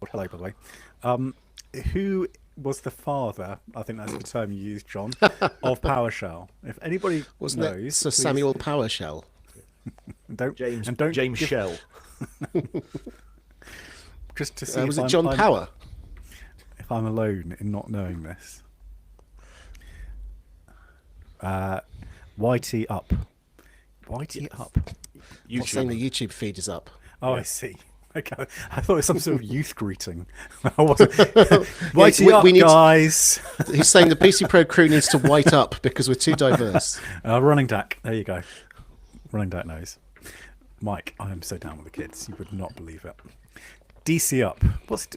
Hello, by the way. Who was the father? I think that's the term you used, John, of PowerShell. If anybody Wasn't it knows, Sir please Samuel Powershell? and don't James and don't James give, Shell. just to see Was if it I'm, John I'm Power? if I'm alone in not knowing this. YT up, YT Yes. up. Not saying YouTube. the YouTube feed is up. Oh, I Yeah. see. Okay, I thought it was some sort of youth greeting. I wasn't. Yeah, YT up, we need. guys. He's saying the PC Pro crew needs to white up because we're too diverse. Running Dak. There you go. Running Dak knows. Mike, I am so down with the kids. You would not believe it. DC up. What's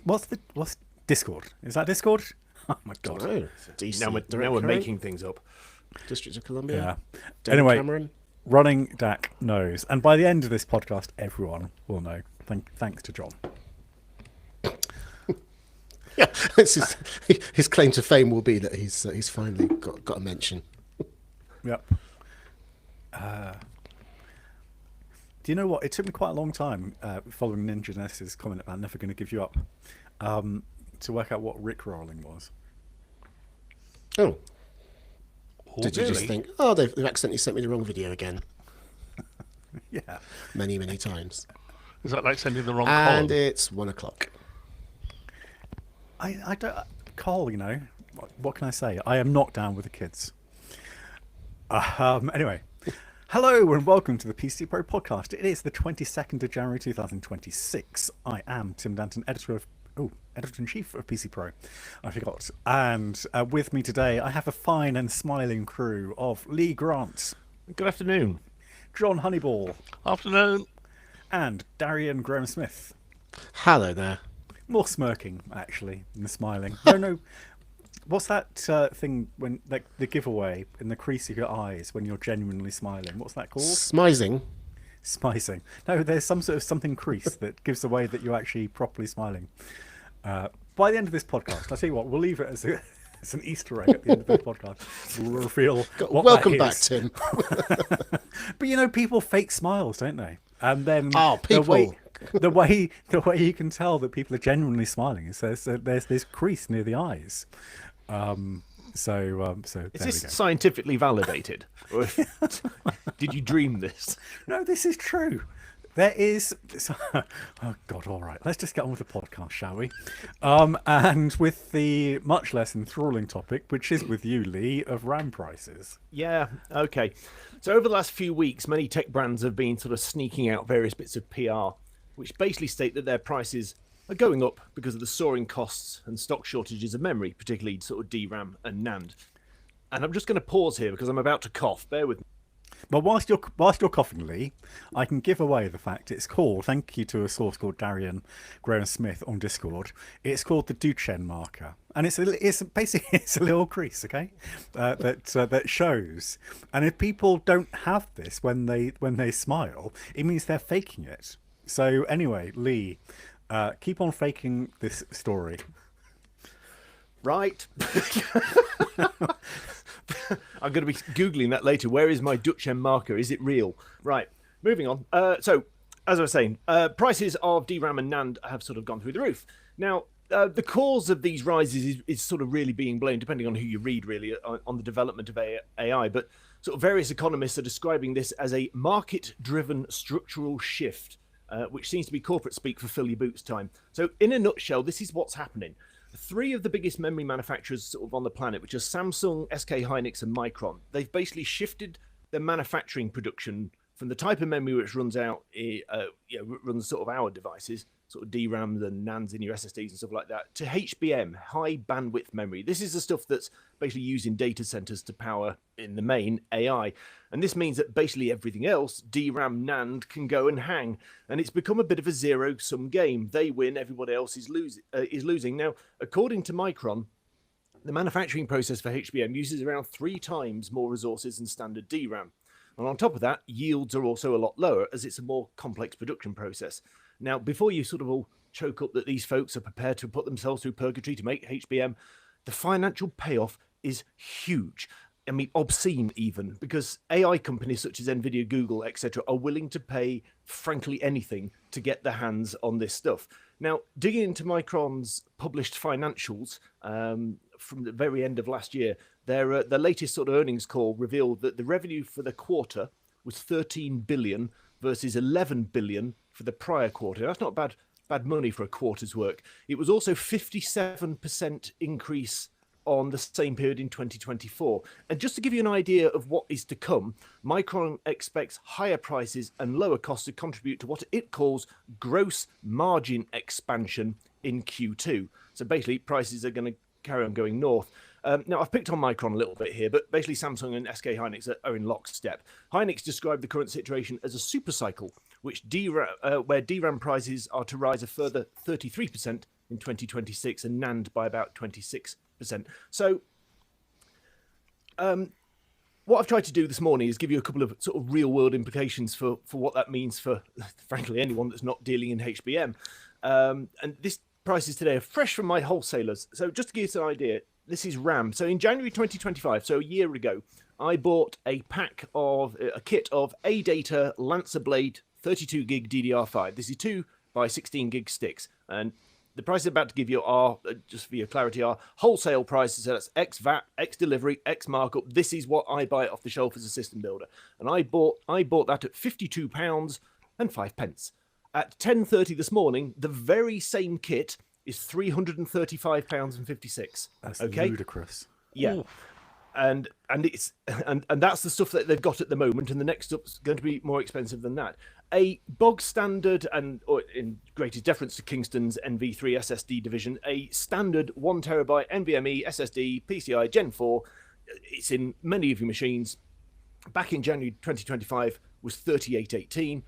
Discord? Is that Discord? Oh my god. Oh, DC. Now we're Directorate, making things up. District of Columbia. Yeah. David Anyway, Cameron. Running Dak knows, and by the end of this podcast, everyone will know. Thanks to John. Yeah, this is, his claim to fame will be that he's finally got a mention. Yep. Do you know what? It took me quite a long time following Ninja Ness's comment about never going to give you up to work out what Rickrolling was. Oh, Oh, did you just really? think, oh, they've accidentally sent me the wrong video again? Yeah. Many, many times. Is that like sending the wrong And column? it's 1:00. I don't, Carl, you know, what can I say? I am not down with the kids. Anyway, hello and welcome to the PC Pro podcast. It is the 22nd of January 2026. I am Tim Danton, editor-in-chief of PC Pro. I forgot. And with me today, I have a fine and smiling crew of Lee Grant, Good afternoon. John Honeyball, Afternoon. and Darian Graham-Smith. Hello there. More smirking, actually, than smiling. No. What's that thing when, like, the giveaway in the crease of your eyes when you're genuinely smiling? What's that called? Smizing. Smizing. No, there's some sort of something crease that gives away that you're actually properly smiling. By the end of this podcast, I'll tell you what, we'll leave it as an Easter egg at the end of the podcast. We'll reveal what Welcome that back, is. Tim. But you know, people fake smiles, don't they? And then Oh, people. the way you can tell that people are genuinely smiling is there's this crease near the eyes. So Is there this we go. scientifically validated? Or did you dream this? No, this is true. There is. Oh God! All right, let's just get on with the podcast, shall we? And with the much less enthralling topic, which is with you, Lee, of RAM prices. Yeah, okay. So over the last few weeks, many tech brands have been sort of sneaking out various bits of PR, which basically state that their prices are going up because of the soaring costs and stock shortages of memory, particularly sort of DRAM and NAND. And I'm just going to pause here because I'm about to cough. Bear with me. Well, whilst you're coughing, Lee, I can give away the fact it's called. Thank you to a source called Darian Graham Smith on Discord. It's called the Duchenne marker, and it's basically it's a little crease, okay, that shows. And if people don't have this when they smile, it means they're faking it. So anyway, Lee, keep on faking this story. Right. I'm going to be Googling that later. Where is my Dutch M marker? Is it real? Right. Moving on. So, as I was saying, prices of DRAM and NAND have sort of gone through the roof. Now, the cause of these rises is sort of really being blamed, depending on who you read, really, on the development of AI. But sort of various economists are describing this as a market-driven structural shift, which seems to be corporate speak for fill your boots time. So, in a nutshell, this is what's happening. Three of the biggest memory manufacturers sort of on the planet, which are Samsung, SK Hynix, and Micron, they've basically shifted their manufacturing production from the type of memory which runs runs sort of our devices, sort of DRAMs and NANDs in your SSDs and stuff like that, to HBM, high bandwidth memory. This is the stuff that's basically used in data centers to power, in the main, AI. And this means that basically everything else, DRAM, NAND, can go and hang. And it's become a bit of a zero-sum game. They win, everybody else is losing. Now, according to Micron, the manufacturing process for HBM uses around 3 times more resources than standard DRAM. And on top of that, yields are also a lot lower as it's a more complex production process. Now, before you sort of all choke up that these folks are prepared to put themselves through purgatory to make HBM, the financial payoff is huge. I mean, obscene even, because AI companies such as Nvidia, Google, etc., are willing to pay, frankly, anything to get their hands on this stuff. Now, digging into Micron's published financials from the very end of last year, their latest sort of earnings call revealed that the revenue for the quarter was 13 billion versus 11 billion for the prior quarter. That's not bad money for a quarter's work. It was also 57% increase on the same period in 2024. And just to give you an idea of what is to come, Micron expects higher prices and lower costs to contribute to what it calls gross margin expansion in Q2. So basically, prices are going to carry on going north. Now, I've picked on Micron a little bit here, but basically Samsung and SK Hynix are in lockstep. Hynix described the current situation as a super cycle, where DRAM prices are to rise a further 33% in 2026 and NAND by about 26%. So what I've tried to do this morning is give you a couple of sort of real world implications for what that means for, frankly, anyone that's not dealing in HBM. And this prices today are fresh from my wholesalers. So just to give you an idea, this is RAM. So in January 2025, so a year ago, I bought a kit of ADATA Lancer Blade 32 gig DDR5. This is 2 by 16 gig sticks. And the prices I'm about to give you are, just for your clarity, are wholesale prices. So that's X VAT, X delivery, X markup. This is what I buy off the shelf as a system builder. And I bought that at £52 and 5 pence. At 10:30 this morning, the very same kit is £335 and 56. That's okay? ludicrous. Yeah. Ooh. And that's the stuff that they've got at the moment, and the next up's going to be more expensive than that. A bog standard, or in greatest deference to Kingston's NV3 SSD division, a standard 1 terabyte NVMe SSD PCI Gen 4, it's in many of your machines. Back in January 2025 was 3818,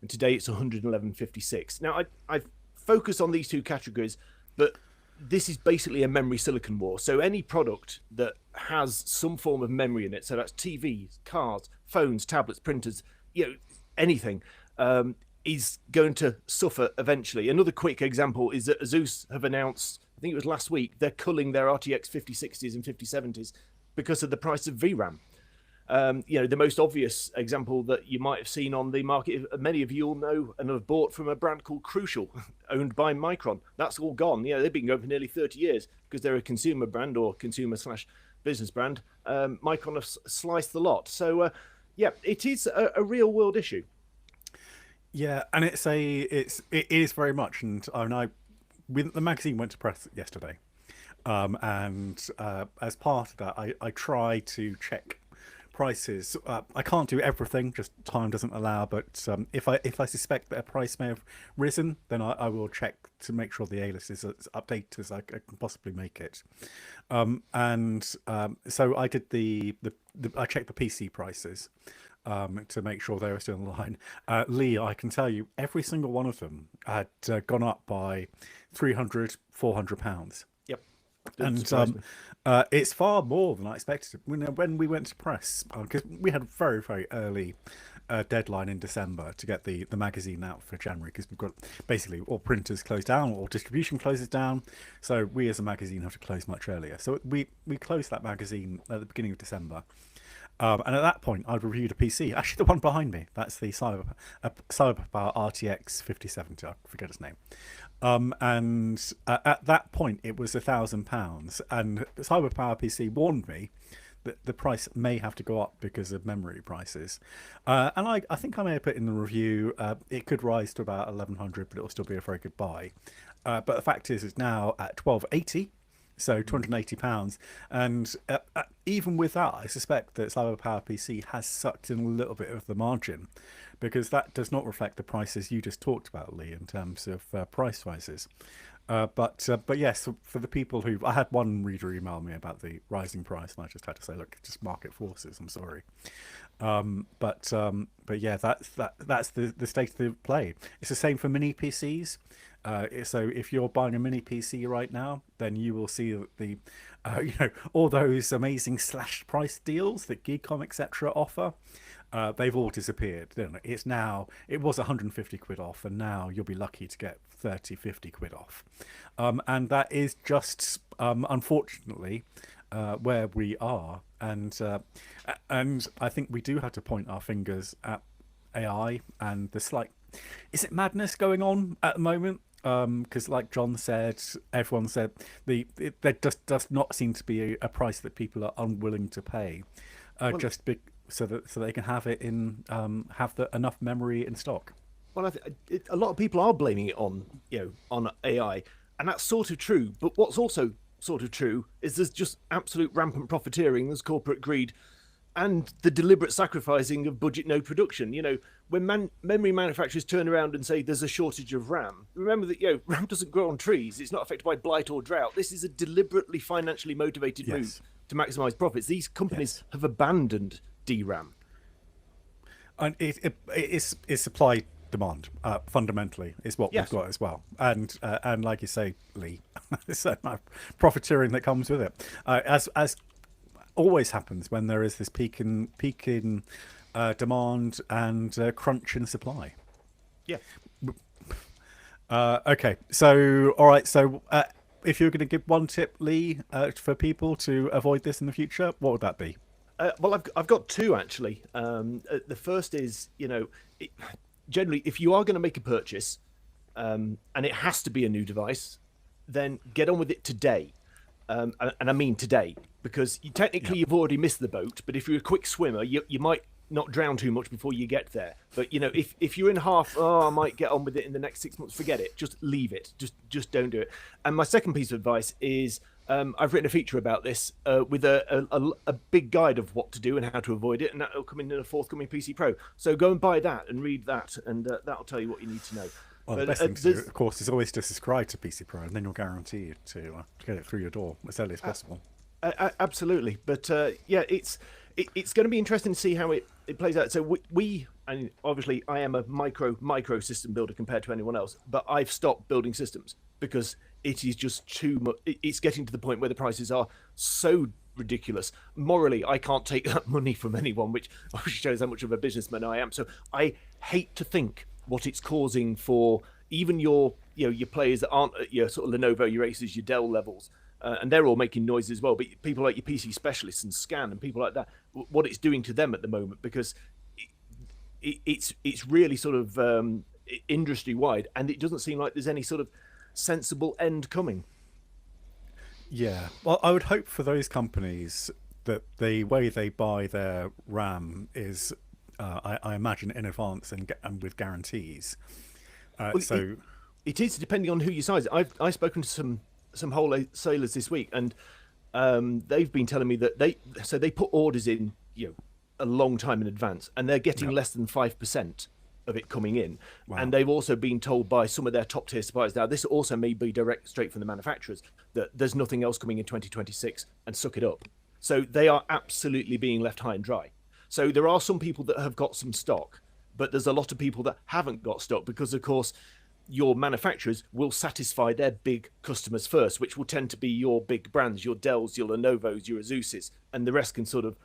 and today it's 11156. Now I've focused on these two categories, but this is basically a memory silicon war. So any product that has some form of memory in it, so that's TVs, cars, phones, tablets, printers, anything, is going to suffer eventually. Another quick example is that Asus have announced, I think it was last week, they're culling their RTX 5060s and 5070s because of the price of VRAM. The most obvious example that you might have seen on the market, many of you will know and have bought from a brand called Crucial, owned by Micron. That's all gone. They've been going for nearly 30 years because they're a consumer brand or consumer/business brand. Micron have sliced the lot. So, it is a real world issue. Yeah, and it is very much. And the magazine went to press yesterday, and as part of that, I try to check prices. I can't do everything, just time doesn't allow, but if I suspect that a price may have risen, then I will check to make sure the A-list is as updated as I can possibly make it. So I did I checked the PC prices to make sure they were still in line. Lee, I can tell you every single one of them had gone up by £300-400. Yep. And it's far more than I expected. When we went to press, because we had a very, very early deadline in December to get the magazine out for January, because we've got basically all printers closed down, all distribution closes down. So we as a magazine have to close much earlier. So we closed that magazine at the beginning of December. And at that point, I'd reviewed a PC, actually the one behind me. That's the Cyberpower RTX 5070. I forget its name. And at that point, it was £1,000. And Cyberpower PC warned me that the price may have to go up because of memory prices. And I think I may have put in the review, it could rise to about 1,100, but it'll still be a very good buy. But the fact is, it's now at 1,280. So £280, and even with that, I suspect that Cyberpower PC has sucked in a little bit of the margin, because that does not reflect the prices you just talked about, Lee, in terms of price rises. But yes, for the people who, I had one reader email me about the rising price, and I just had to say, look, it's just market forces. I'm sorry. But yeah, that's the state of the play. It's the same for mini PCs. So if you're buying a mini PC right now, then you will see the all those amazing slash price deals that Geekom etc. offer. They've all disappeared. It was 150 quid off, and now you'll be lucky to get 30-50 quid off. And that is just unfortunately where we are and I think we do have to point our fingers at AI and the slight. Is it madness going on at the moment? Because, like John said, everyone said there just does not seem to be a price that people are unwilling to pay, so they can have it in enough memory in stock. Well, a lot of people are blaming it on on AI, and that's sort of true. But what's also sort of true is there's just absolute rampant profiteering, there's corporate greed, and the deliberate sacrificing of budget node production. When memory manufacturers turn around and say there's a shortage of RAM, remember that RAM doesn't grow on trees. It's not affected by blight or drought. This is a deliberately financially motivated move to maximize profits. These companies have abandoned DRAM. And it is supply demand fundamentally is what we've got as well, and like you say, Lee, so profiteering that comes with it, as always happens when there is this peak in demand and crunch in supply. Okay, so all right, so if you're going to give one tip, Lee, for people to avoid this in the future, what would that be? Well, I've got two actually. The first is, generally, if you are going to make a purchase, and it has to be a new device, then get on with it today. And I mean today, because you've already missed the boat. But if you're a quick swimmer, you might not drown too much before you get there. But if you're in half, I might get on with it in the next 6 months, forget it. Just leave it. Just don't do it. And my second piece of advice is, I've written a feature about this with a big guide of what to do and how to avoid it, and that will come in a forthcoming PC Pro. So go and buy that and read that, and that'll tell you what you need to know. Well, the best thing to do, of course, is always to subscribe to PC Pro, and then you're guaranteed to get it through your door as early as possible. Absolutely, but it's going to be interesting to see how it plays out. So we and obviously I am a micro system builder compared to anyone else, but I've stopped building systems because it is just too much. It's getting to the point where the prices are so ridiculous. Morally, I can't take that money from anyone, which shows how much of a businessman I am. So I hate to think what it's causing for even your players that aren't at your sort of Lenovo, your Asus, your Dell levels. And they're all making noise as well. But people like your PC specialists and Scan and people like that, what it's doing to them at the moment, because it's really sort of industry wide, and it doesn't seem like there's any sort of sensible end coming. Yeah, well, I would hope for those companies that the way they buy their RAM is, I imagine, in advance and with guarantees. It is depending on who you size. I've spoken to some wholesalers this week, and they've been telling me that they put orders in a long time in advance, and they're getting less than 5% of it coming in. Wow. And they've also been told by some of their top tier suppliers, now this also may be straight from the manufacturers, that there's nothing else coming in 2026 and suck it up. So they are absolutely being left high and dry. So there are some people that have got some stock, but there's a lot of people that haven't got stock because, of course, your manufacturers will satisfy their big customers first, which will tend to be your big brands, your Dells, your Lenovos, your Asuses, and the rest can sort of,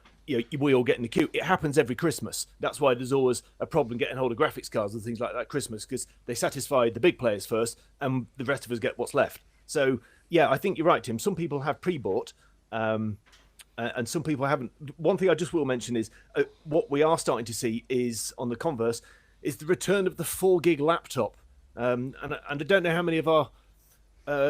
we all get in the queue. It happens every Christmas. That's why there's always a problem getting hold of graphics cards and things like that at Christmas, because they satisfy the big players first and the rest of us get what's left. So, yeah, I think you're right, Tim. Some people have pre-bought, and some people haven't. One thing I just will mention is what we are starting to see is, on the converse, is the return of the 4 gig laptop. And I don't know how many of our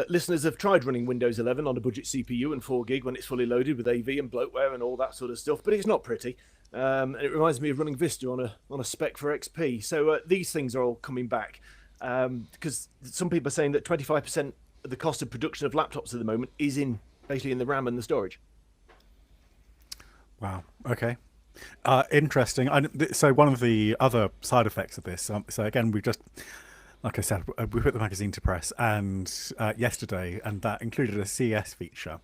listeners have tried running Windows 11 on a budget CPU and 4 gig when it's fully loaded with AV and bloatware and all that sort of stuff, but it's not pretty. And it reminds me of running Vista on a spec for XP. So these things are all coming back, because some people are saying that 25% of the cost of production of laptops at the moment is basically in the RAM and the storage. Wow. Okay. Interesting. So one of the other side effects of this, so again, like I said, we put the magazine to press, and yesterday, and that included a CS feature,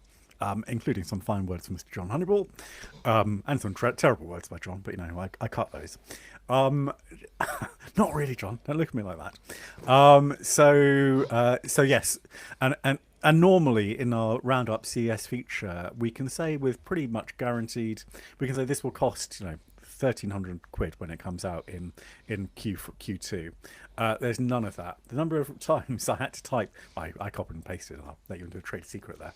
including some fine words from Mr. John Honeyball, and some terrible words by John, but I cut those. Not really, John. Don't look at me like that. So yes, and normally in our Roundup CS feature, we can say with pretty much guaranteed, we can say this will cost £1,300 when it comes out in Q2. There's none of that. The number of times I had to type, I copied and pasted, and I'll let you into a trade secret there.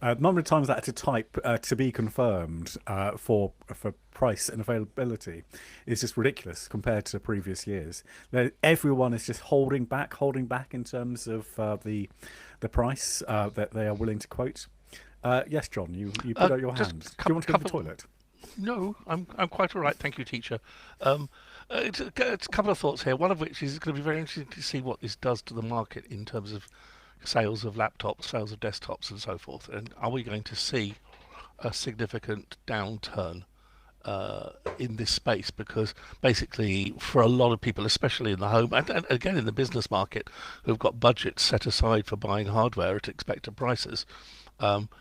The number of times I had to type to be confirmed for price and availability is just ridiculous compared to previous years. Everyone is just holding back in terms of the price that they are willing to quote. Yes, John, you put out your hand. Do you want to go to the toilet? No, I'm quite all right, thank you, teacher. It's a couple of thoughts here. One of which is it's going to be very interesting to see what this does to the market in terms of sales of laptops, sales of desktops, and so forth. And are we going to see a significant downturn in this space? Because basically, for a lot of people, especially in the home and again in the business market, who've got budgets set aside for buying hardware at expected prices,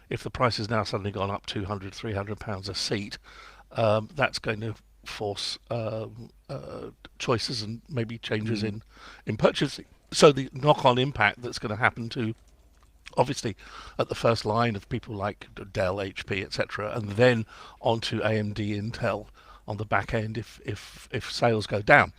if the price has now suddenly gone up £200-300 a seat, that's going to force choices and maybe changes in purchasing. So the knock-on impact that's going to happen to, obviously, at the first line of people like Dell, HP, etc., and then onto AMD, Intel on the back end if sales go down.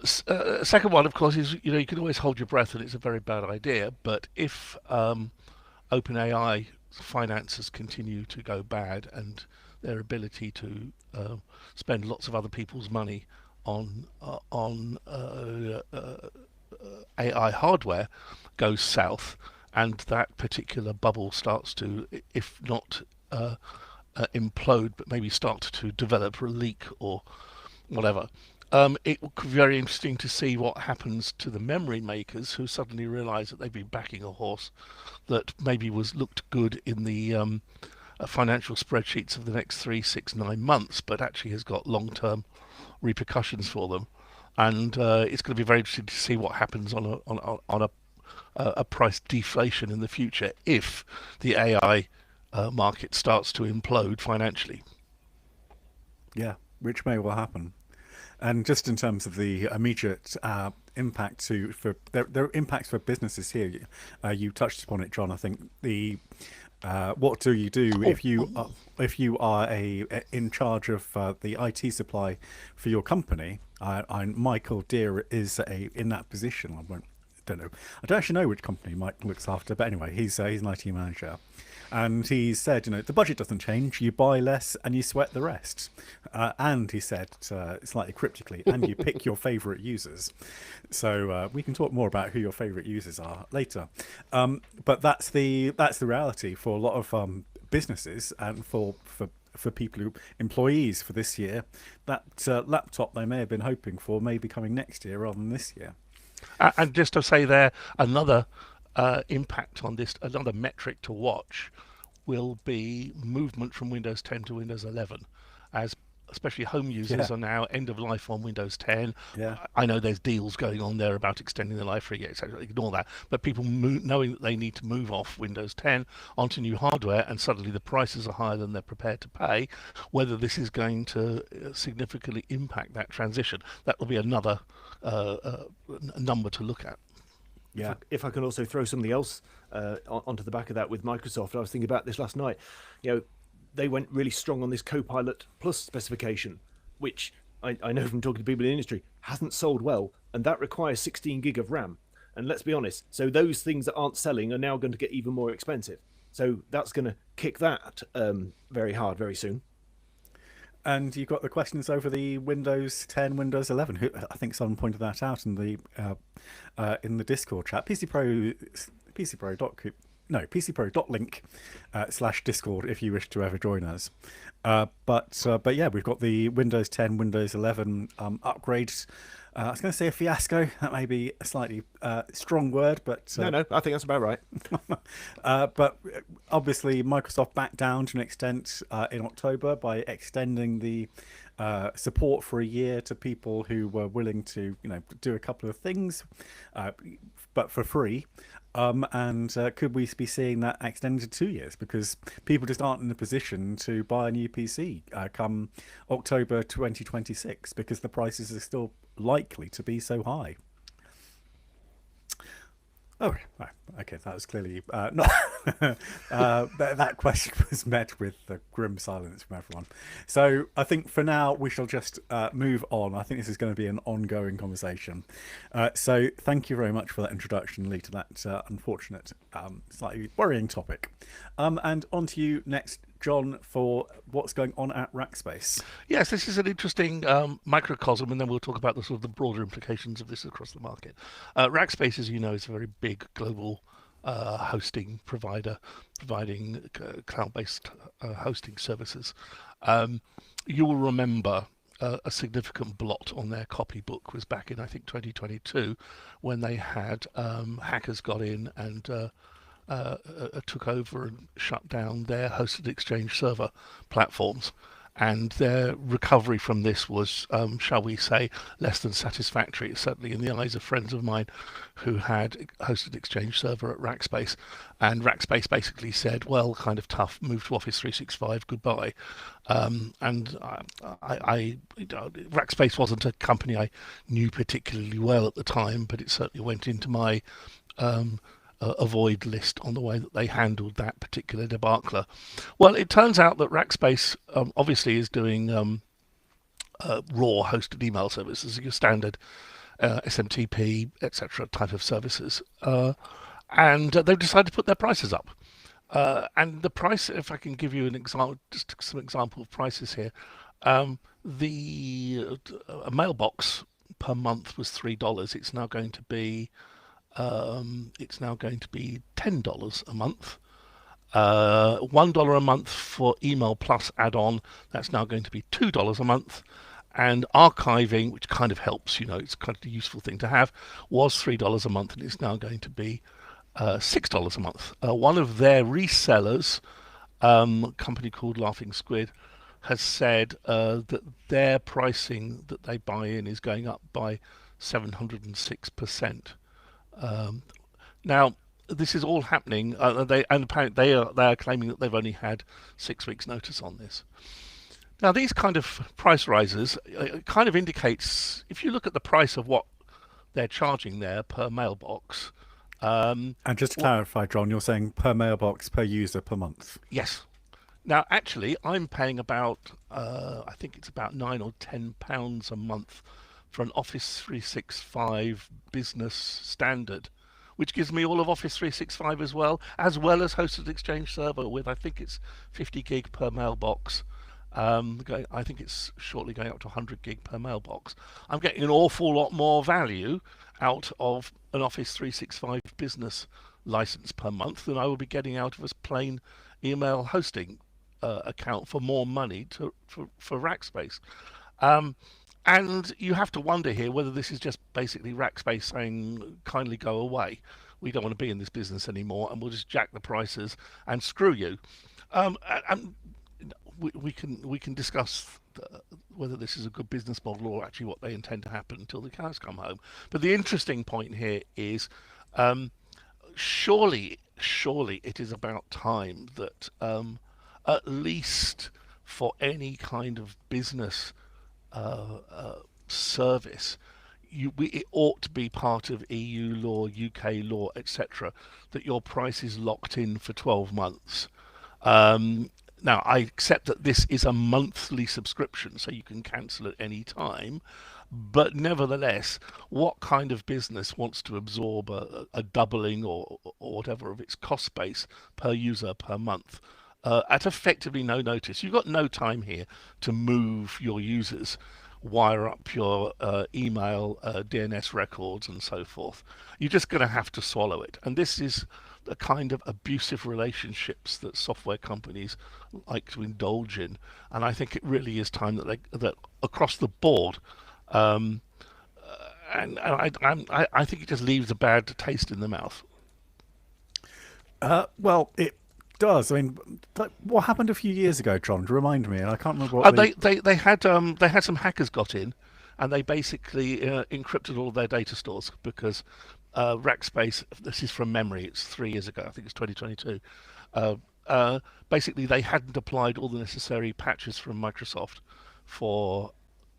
Second one, of course, is you can always hold your breath, and it's a very bad idea. But if OpenAI finances continue to go bad and their ability to spend lots of other people's money on AI hardware goes south, and that particular bubble starts to, if not implode, but maybe start to develop or leak or whatever. It could be very interesting to see what happens to the memory makers who suddenly realise that they've been backing a horse that maybe looked good in the financial spreadsheets of the next 3, 6, 9 months, but actually has got long-term repercussions for them. And it's going to be very interesting to see what happens on a price deflation in the future if the AI market starts to implode financially. Yeah, which may well happen. And just in terms of the immediate impact there are impacts for businesses here. You touched upon it, John. I think what do you do if you are in charge of the IT supply for your company? Michael Deere is in that position. I don't actually know which company Mike looks after, but anyway, he's an IT manager. And he said, the budget doesn't change. You buy less and you sweat the rest. And he said, slightly cryptically, and you pick your favourite users. So we can talk more about who your favourite users are later. But that's the reality for a lot of businesses and for people employees for this year. That laptop they may have been hoping for may be coming next year rather than this year. And just to say there, another impact on this, another metric to watch will be movement from Windows 10 to Windows 11, as especially home users are now end of life on Windows 10. Yeah. I know there's deals going on there about extending the life for a year, etc. Ignore that. But people knowing that they need to move off Windows 10 onto new hardware, and suddenly the prices are higher than they're prepared to pay, whether this is going to significantly impact that transition, that will be another number to look at. Yeah. If I can also throw something else onto the back of that with Microsoft, I was thinking about this last night. They went really strong on this Copilot Plus specification, which I know from talking to people in the industry hasn't sold well, and that requires 16 gig of RAM. And let's be honest, so those things that aren't selling are now going to get even more expensive. So that's going to kick that very hard very soon. And you've got the questions over the Windows 10, Windows 11. I think someone pointed that out in the Discord chat. PCPro.link/Discord if you wish to ever join us. But yeah, we've got the Windows 10, Windows 11 upgrades. I was going to say a fiasco. That may be a slightly strong word, but No, I think that's about right. but obviously, Microsoft backed down to an extent in October by extending the support for a year to people who were willing to, do a couple of things, but for free. And could we be seeing that extended to 2 years? Because people just aren't in a position to buy a new PC come October 2026 because the prices are still likely to be so high. Oh, Okay, that was clearly not. That question was met with a grim silence from everyone. So I think for now we shall just move on. I think this is going to be an ongoing conversation. So thank you very much for that introduction, Lee, to that unfortunate, slightly worrying topic. And on to you next, John, for what's going on at Rackspace. Yes, this is an interesting microcosm, and then we'll talk about the sort of the broader implications of this across the market. Rackspace, as you know, is a very big global hosting provider, providing cloud-based hosting services. You will remember a significant blot on their copybook was back in, I think, 2022, when they had hackers got in and took over and shut down their hosted Exchange server platforms. And their recovery from this was, shall we say, less than satisfactory, certainly in the eyes of friends of mine who had hosted Exchange server at Rackspace. And Rackspace basically said, well, kind of tough, move to Office 365, goodbye. Rackspace wasn't a company I knew particularly well at the time, but it certainly went into my avoid list on the way that they handled that particular debacle. Well, it turns out that Rackspace obviously is doing raw hosted email services, your standard SMTP, etc. type of services, and they've decided to put their prices up. And the price, if I can give you an example, just some example of prices here, the mailbox per month was $3. It's now going to be $10 a month. $1 a month for email plus add-on. That's now going to be $2 a month. And archiving, which kind of helps, it's kind of a useful thing to have, was $3 a month, and it's now going to be $6 a month. One of their resellers, a company called Laughing Squid, has said that their pricing that they buy in is going up by 706%. Now, this is all happening, apparently they are claiming that they've only had 6 weeks' notice on this. Now, these kind of price rises kind of indicates, if you look at the price of what they're charging there per mailbox. And just to clarify, John, you're saying per mailbox, per user, per month? Yes. Now, actually, I'm paying about, I think it's about £9 or £10 a month for an Office 365 business standard, which gives me all of Office 365 as well as hosted Exchange server with, I think it's 50 gig per mailbox. I think it's shortly going up to 100 gig per mailbox. I'm getting an awful lot more value out of an Office 365 business license per month than I would be getting out of a plain email hosting account for more money for Rackspace. And you have to wonder here whether this is just basically Rackspace saying, kindly go away. We don't want to be in this business anymore, and we'll just jack the prices and screw you. We can discuss whether this is a good business model or actually what they intend to happen until the cows come home. But the interesting point here is, surely it is about time that at least for any kind of business service, it ought to be part of EU law, UK law, etc., that your price is locked in for 12 months. Now, I accept that this is a monthly subscription, so you can cancel at any time. But nevertheless, what kind of business wants to absorb a doubling or whatever of its cost base per user per month at effectively no notice? You've got no time here to move your users, wire up your email, DNS records, and so forth. You're just going to have to swallow it. And this is the kind of abusive relationships that software companies like to indulge in. And I think it really is time that across the board, and I think it just leaves a bad taste in the mouth. Well, it does. I mean, what happened a few years ago, John? Remind me. I can't remember what they had some hackers got in, and they basically encrypted all of their data stores because Rackspace. This is from memory. It's 3 years ago. I think it's 2022. Basically, they hadn't applied all the necessary patches from Microsoft for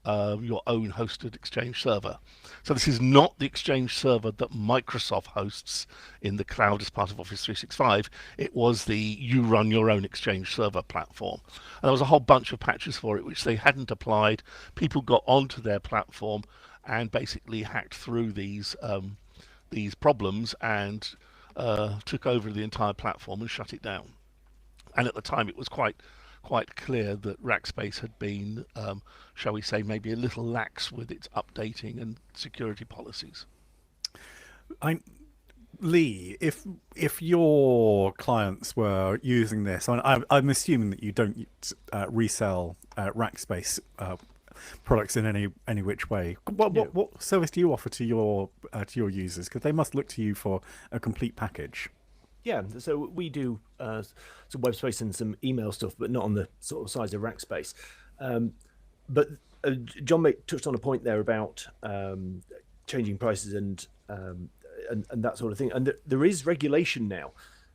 your own hosted Exchange server. So this is not the Exchange server that Microsoft hosts in the cloud as part of Office 365. It was the you run your own Exchange server platform. And there was a whole bunch of patches for it which they hadn't applied. People got onto their platform and basically hacked through these problems and took over the entire platform and shut it down. And at the time it was quite clear that Rackspace had been, shall we say, maybe a little lax with its updating and security policies. Lee, if your clients were using this, I'm assuming that you don't resell Rackspace products in any which way. What service do you offer to your users? Because they must look to you for a complete package. Yeah, so we do some web space and some email stuff, but not on the sort of size of Rackspace. But John touched on a point there about changing prices and that sort of thing. And there is regulation now.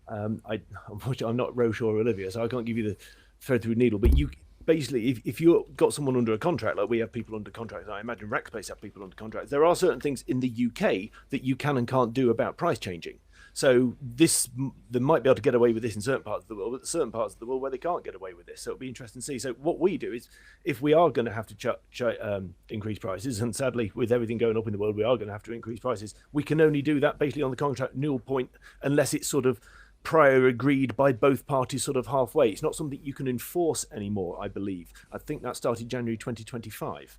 Unfortunately, I'm not Roche or Olivia, so I can't give you the thread through needle. But you basically, if you've got someone under a contract, like we have people under contract, I imagine Rackspace have people under contract, there are certain things in the UK that you can and can't do about price changing. So they might be able to get away with this in certain parts of the world, but certain parts of the world where they can't get away with this. So it'll be interesting to see. So what we do is, if we are going to have to increase prices, and sadly with everything going up in the world, we are going to have to increase prices, we can only do that basically on the contract renewal point, unless it's sort of prior agreed by both parties sort of halfway. It's not something you can enforce anymore, I believe. I think that started January 2025.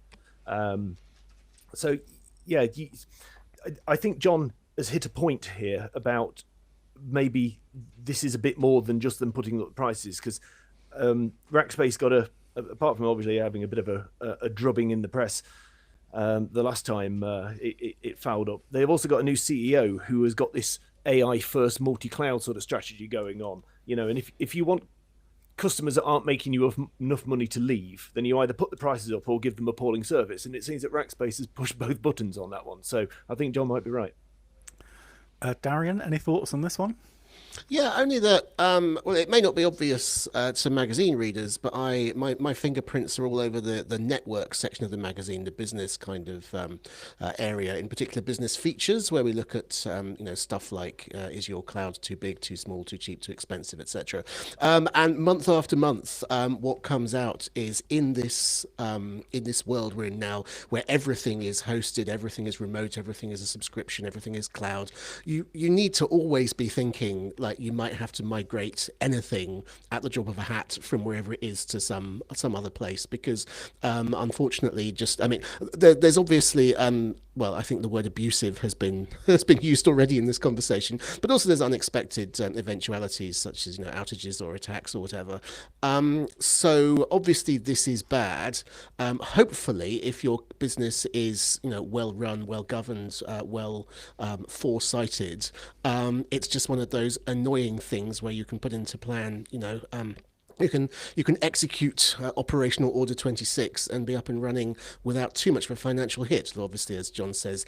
So yeah, I think John has hit a point here about maybe this is a bit more than just them putting up the prices, because Rackspace got apart from obviously having a bit of a drubbing in the press the last time it fouled up, they've also got a new CEO who has got this AI first multi-cloud sort of strategy going on, and if you want customers that aren't making you enough money to leave, then you either put the prices up or give them appalling service, and it seems that Rackspace has pushed both buttons on that one. So I think John might be right. Darian, any thoughts on this one? Yeah, only that, well, it may not be obvious to magazine readers, but my fingerprints are all over the network section of the magazine, the business kind of area, in particular business features, where we look at stuff like is your cloud too big, too small, too cheap, too expensive, etc. And month after month, what comes out is in this world we're in now, where everything is hosted, everything is remote, everything is a subscription, everything is cloud. You need to always be thinking like you might have to migrate anything at the drop of a hat from wherever it is to some other place, because unfortunately, there's obviously well, I think the word abusive has been used already in this conversation, but also there's unexpected eventualities such as outages or attacks or whatever. So obviously this is bad. Hopefully, if your business is well run, well governed, well foresighted, it's just one of those annoying things where you can put into plan, you can execute operational order 26 and be up and running without too much of a financial hit. Though obviously, as John says,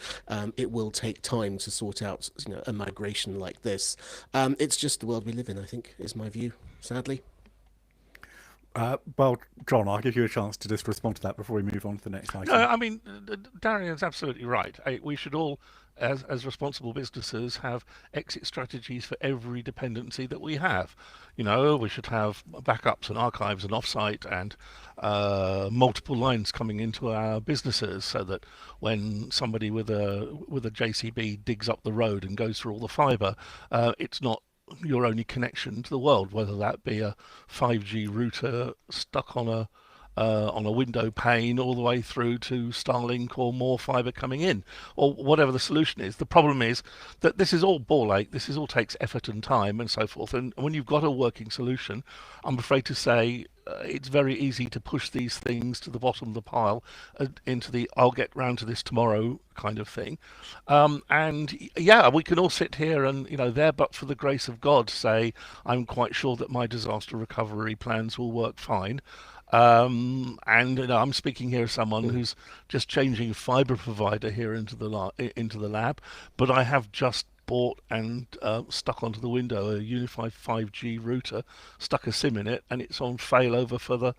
it will take time to sort out a migration like this. It's just the world we live in, I think, is my view, sadly. Well, John, I'll give you a chance to just respond to that before we move on to the next item. No, I mean, Darian's absolutely right. We should all, as responsible businesses, have exit strategies for every dependency that we have. We should have backups and archives and offsite and multiple lines coming into our businesses, so that when somebody with a JCB digs up the road and goes through all the fibre, it's not your only connection to the world, whether that be a 5G router stuck on a window pane all the way through to Starlink or more fibre coming in, or whatever the solution is. The problem is that this is all ball ache, this all takes effort and time and so forth, and when you've got a working solution, I'm afraid to say it's very easy to push these things to the bottom of the pile into the I'll get round to this tomorrow kind of thing. And yeah, we can all sit here and, there but for the grace of God, say, I'm quite sure that my disaster recovery plans will work fine. And I'm speaking here as someone who's just changing fibre provider here into the lab, but I have just bought and stuck onto the window a unified 5G router, stuck a SIM in it, and it's on failover for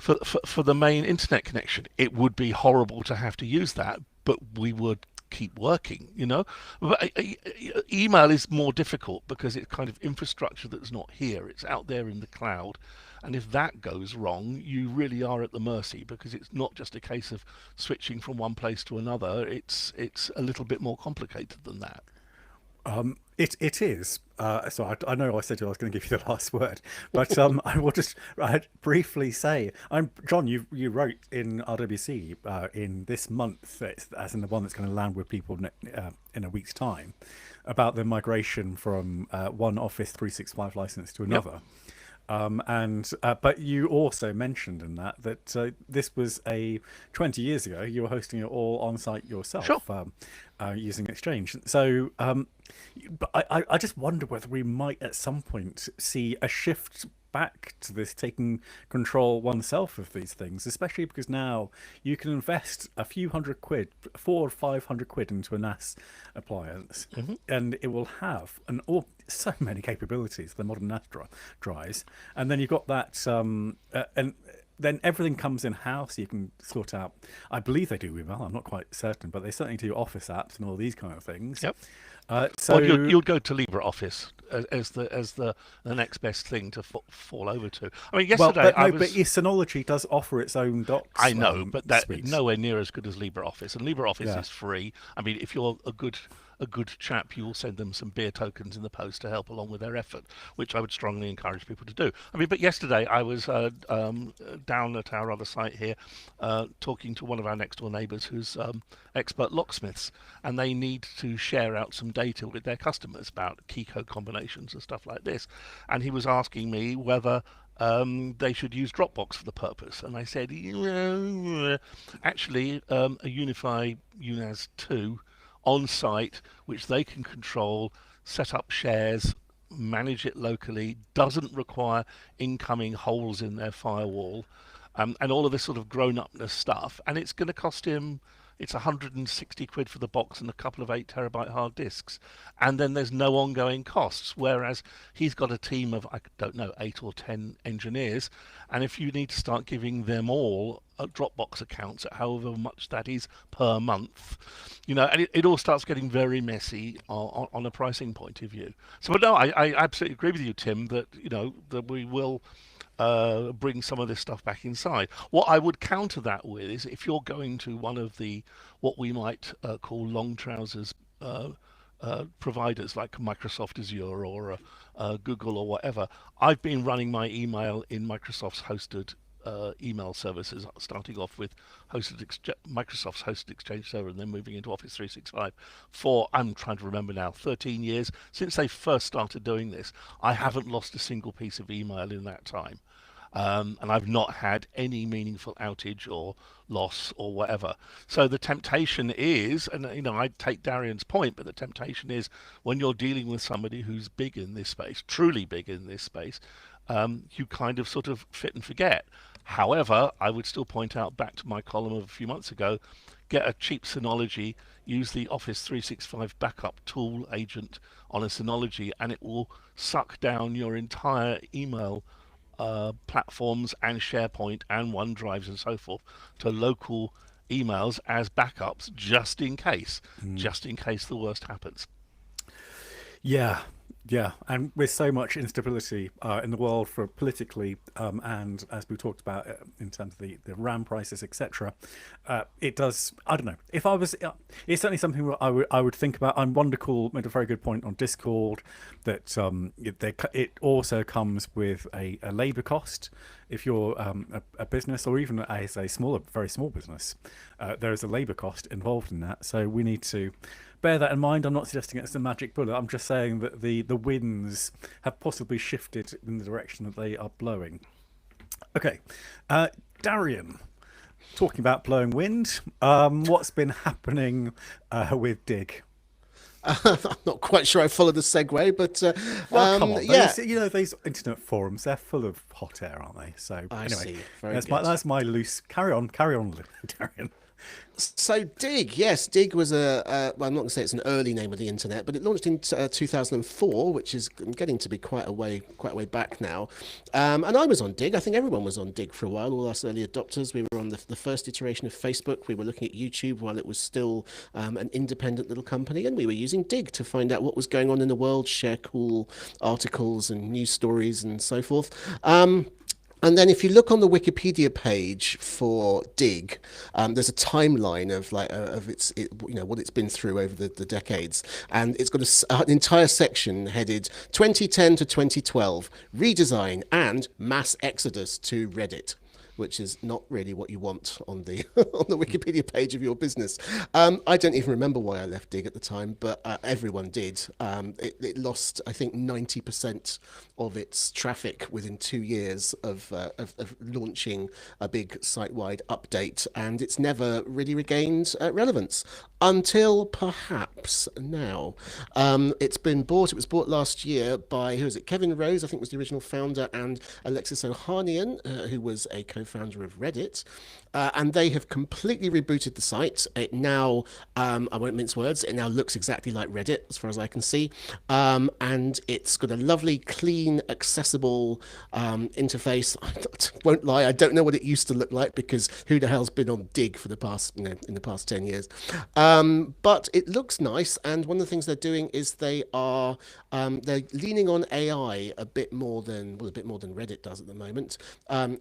for the main internet connection, it would be horrible to have to use that, but we would keep working, you know. But email is more difficult because it's kind of infrastructure that's not here, it's out there in the cloud, and if that goes wrong, you really are at the mercy, because it's not just a case of switching from one place to another. It's a little bit more complicated than that. It is. So I know I said I was going to give you the last word, but I will just briefly say, John. You wrote in RWC in this month, as in the one that's going to land with people in a week's time, about the migration from one Office 365 license to another. Yep. But you also mentioned in that this was 20 years ago. You were hosting it all on site yourself, sure. Using Exchange. So, but I just wonder whether we might at some point see a shift back to this taking control oneself of these things, especially because now you can invest a few £100, 400 or 500 quid into a NAS appliance, and it will have so many capabilities, the modern NAS drives, and then you've got that and then everything comes in house. You can sort out, I believe they do email, I'm not quite certain, but they certainly do Office apps and all these kind of things. Yep. So you'll go to LibreOffice as the next best thing to fall over to. I mean, yesterday but Synology does offer its own docs. I know, but that's suites. Nowhere near as good as LibreOffice, and LibreOffice is free. I mean, if you're a good chap, you will send them some beer tokens in the post to help along with their effort, which I would strongly encourage people to do. I mean, but yesterday I was down at our other site here, talking to one of our next door neighbours who's expert locksmiths, and they need to share out some data with their customers about key code combinations and stuff like this. And he was asking me whether they should use Dropbox for the purpose, and I said, actually, a Unify UNAS 2 on site, which they can control, set up shares, manage it locally, doesn't require incoming holes in their firewall, and all of this sort of grown-upness stuff. And it's going to cost him, it's 160 quid for the box and a couple of 8 terabyte hard disks, and then there's no ongoing costs, whereas he's got a team of, I don't know, 8 or 10 engineers, and if you need to start giving them all Dropbox accounts at however much that is per month, you know, and it all starts getting very messy on a pricing point of view. So, but no, I absolutely agree with you, Tim, that, you know, that we will bring some of this stuff back inside. What I would counter that with is, if you're going to one of the what we might call long trousers providers like Microsoft Azure or Google or whatever, I've been running my email in Microsoft's hosted email services, starting off with Microsoft's hosted Exchange Server and then moving into Office 365 for, I'm trying to remember now, 13 years. Since they first started doing this, I haven't lost a single piece of email in that time. And I've not had any meaningful outage or loss or whatever. So the temptation is, and you know, I take Darian's point, but the temptation is, when you're dealing with somebody who's big in this space, truly big in this space, you kind of sort of fit and forget. However, I would still point out, back to my column of a few months ago, get a cheap Synology, use the Office 365 backup tool agent on a Synology, and it will suck down your entire email platforms and SharePoint and OneDrives and so forth to local emails as backups, just in case the worst happens. Yeah, and with so much instability in the world, for politically and as we talked about in terms of the RAM prices, etc., it does. I don't know. If I was, it's certainly something that I would think about. Wondercool made a very good point on Discord that it also comes with a labour cost. If you're a business, or even as a very small business, there is a labour cost involved in that. So we need to bear that in mind. I'm not suggesting it's a magic bullet. I'm just saying that the winds have possibly shifted in the direction that they are blowing. Okay, Darian, talking about blowing wind, what's been happening with Dig? I'm not quite sure I followed the segue, but well, come on, yeah, you know, these internet forums—they're full of hot air, aren't they? So I anyway, see. Very that's good. my loose. Carry on, Darian. So Dig, yes, Dig was well, I'm not going to say it's an early name of the internet, but it launched in 2004, which is getting to be quite a way back now. And I was on Dig. I think everyone was on Dig for a while. All us early adopters. We were on the first iteration of Facebook. We were looking at YouTube while it was still an independent little company, and we were using Dig to find out what was going on in the world, share cool articles and news stories and so forth. And then if you look on the Wikipedia page for Dig, there's a timeline of what it's been through over the decades, and it's got an entire section headed 2010 to 2012 redesign and mass exodus to Reddit, which is not really what you want on the on the Wikipedia page of your business. I don't even remember why I left Dig at the time, but everyone did. It lost, I think, 90% of its traffic within 2 years of launching a big site-wide update, and it's never really regained relevance until perhaps now. It's been bought. It was bought last year by, who is it? Kevin Rose, I think, was the original founder, and Alexis Ohanian, who was a co-founder of Reddit. And they have completely rebooted the site. It now, I won't mince words, it now looks exactly like Reddit, as far as I can see. And it's got a lovely, clean, accessible interface. I won't lie, I don't know what it used to look like, because who the hell's been on Dig for the past, in the past 10 years. But it looks nice, and one of the things they're doing is they're leaning on AI a bit more than Reddit does at the moment.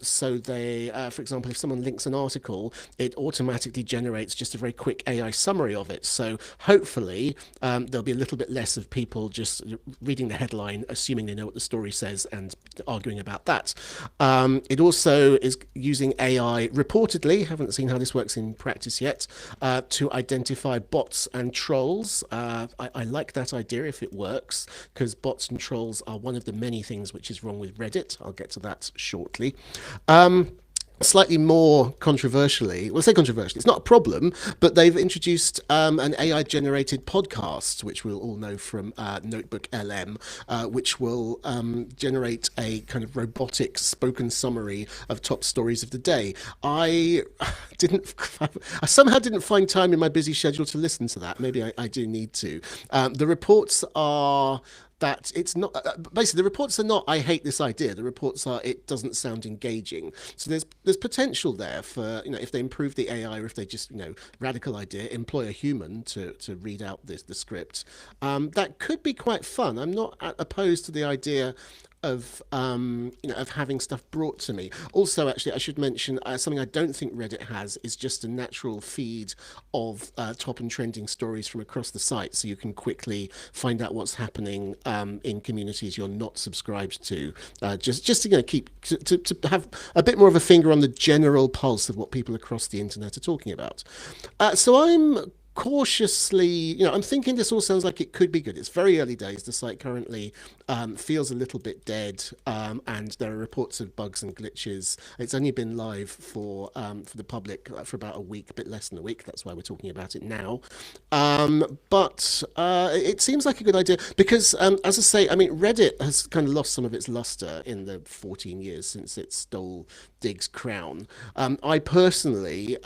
So they, for example, if someone links an article, it automatically generates just a very quick AI summary of it. So hopefully there'll be a little bit less of people just reading the headline, assuming they know what the story says, and arguing about that. It also is using AI, reportedly, haven't seen how this works in practice yet, to identify bots and trolls. I like that idea if it works, because bots and trolls are one of the many things which is wrong with Reddit. I'll get to that shortly. Slightly more controversially, well, say controversially, it's not a problem, but they've introduced an AI-generated podcast, which we'll all know from Notebook LM, which will generate a kind of robotic spoken summary of top stories of the day. I somehow didn't find time in my busy schedule to listen to that. Maybe I do need to. The reports are that it's not, basically the reports are not, I hate this idea. The reports are, it doesn't sound engaging. So there's potential there for, if they improve the AI, or if they just, radical idea, employ a human to read out the script. That could be quite fun. I'm not opposed to the idea of having stuff brought to me. Also, actually, I should mention something I don't think Reddit has is just a natural feed of top and trending stories from across the site, so you can quickly find out what's happening in communities you're not subscribed to. Just to keep to have a bit more of a finger on the general pulse of what people across the internet are talking about. So I'm cautiously, I'm thinking this all sounds like it could be good. It's very early days. The site currently feels a little bit dead, and there are reports of bugs and glitches. It's only been live for the public for about a week, a bit less than a week. That's why we're talking about it now. But it seems like a good idea because, as I say, Reddit has kind of lost some of its luster in the 14 years since it stole Dig's crown. I personally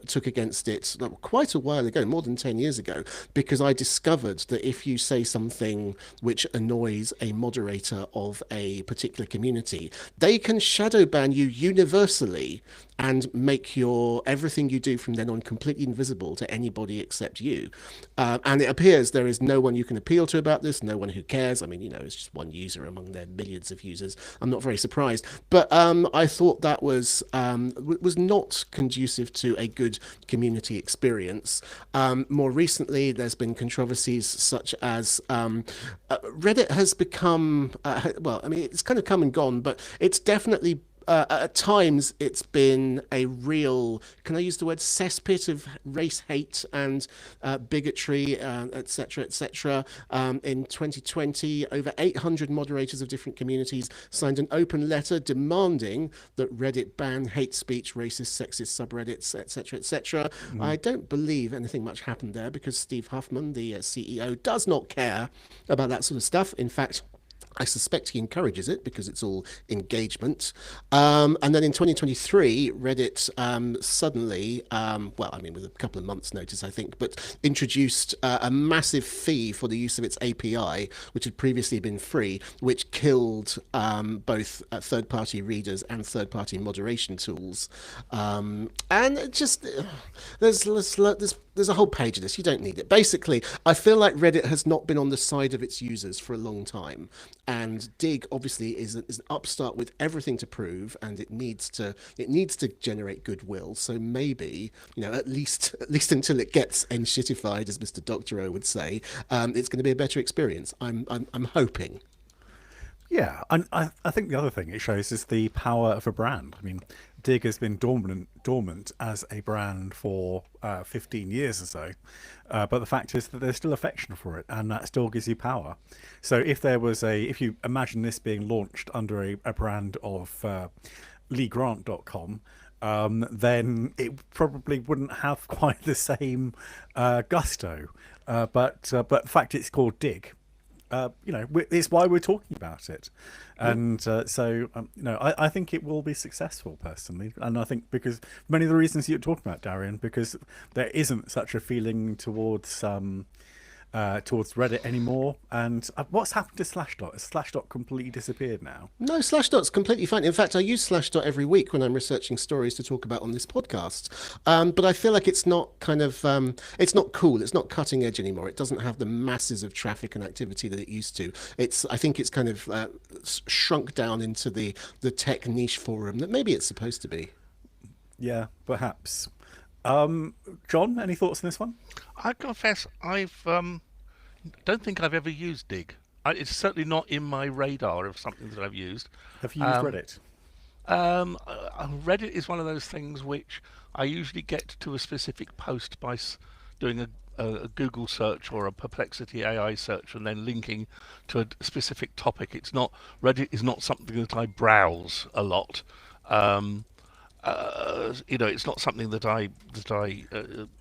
took against it quite a while ago, more than 10 years ago, because I discovered that if you say something which annoys a moderator of a particular community, they can shadow ban you universally and make everything you do from then on completely invisible to anybody except you. And it appears there is no one you can appeal to about this, no one who cares. It's just one user among their millions of users. I'm not very surprised. But I thought that was not conducive to a good community experience. More recently, there's been controversies such as Reddit has become, it's kind of come and gone, but it's definitely at times it's been a real, can I use the word, cesspit of race hate and bigotry, etc., etc. In 2020, over 800 moderators of different communities signed an open letter demanding that Reddit ban hate speech, racist, sexist subreddits, etc., etc. I don't believe anything much happened there because Steve Huffman, the CEO, does not care about that sort of stuff. In fact, I suspect he encourages it because it's all engagement. And then in 2023, Reddit suddenly, well, I mean, with a couple of months' notice, I think, but introduced a massive fee for the use of its API, which had previously been free, which killed both third-party readers and third-party moderation tools. And it just there's a whole page of this. You don't need it. Basically, I feel like Reddit has not been on the side of its users for a long time. And Dig obviously is an upstart with everything to prove, and it needs to generate goodwill. So maybe, at least until it gets enshittified, as Mr. Doctorow would say, it's going to be a better experience. I'm hoping. Yeah, and I think the other thing it shows is the power of a brand. I mean, Dig has been dormant as a brand for 15 years or so, but the fact is that there's still affection for it, and that still gives you power. So if you imagine this being launched under a brand of LeeGrant.com, then it probably wouldn't have quite the same gusto. But the fact it's called Dig, it's why we're talking about it. And I think it will be successful personally. And I think because many of the reasons you're talking about, Darian, because there isn't such a feeling towards Reddit anymore. And what's happened to Slashdot? Has Slashdot completely disappeared now? No, Slashdot's completely fine. In fact, I use Slashdot every week when I'm researching stories to talk about on this podcast. But I feel like it's not it's not cool. It's not cutting edge anymore. It doesn't have the masses of traffic and activity that it used to. I think it's kind of shrunk down into the tech niche forum that maybe it's supposed to be. Yeah, perhaps. John, any thoughts on this one? I confess don't think I've ever used Dig. It's certainly not in my radar of something that I've used. Have you used Reddit? Reddit is one of those things which I usually get to a specific post by doing a Google search or a Perplexity AI search and then linking to a specific topic. Reddit is not something that I browse a lot. It's not something that I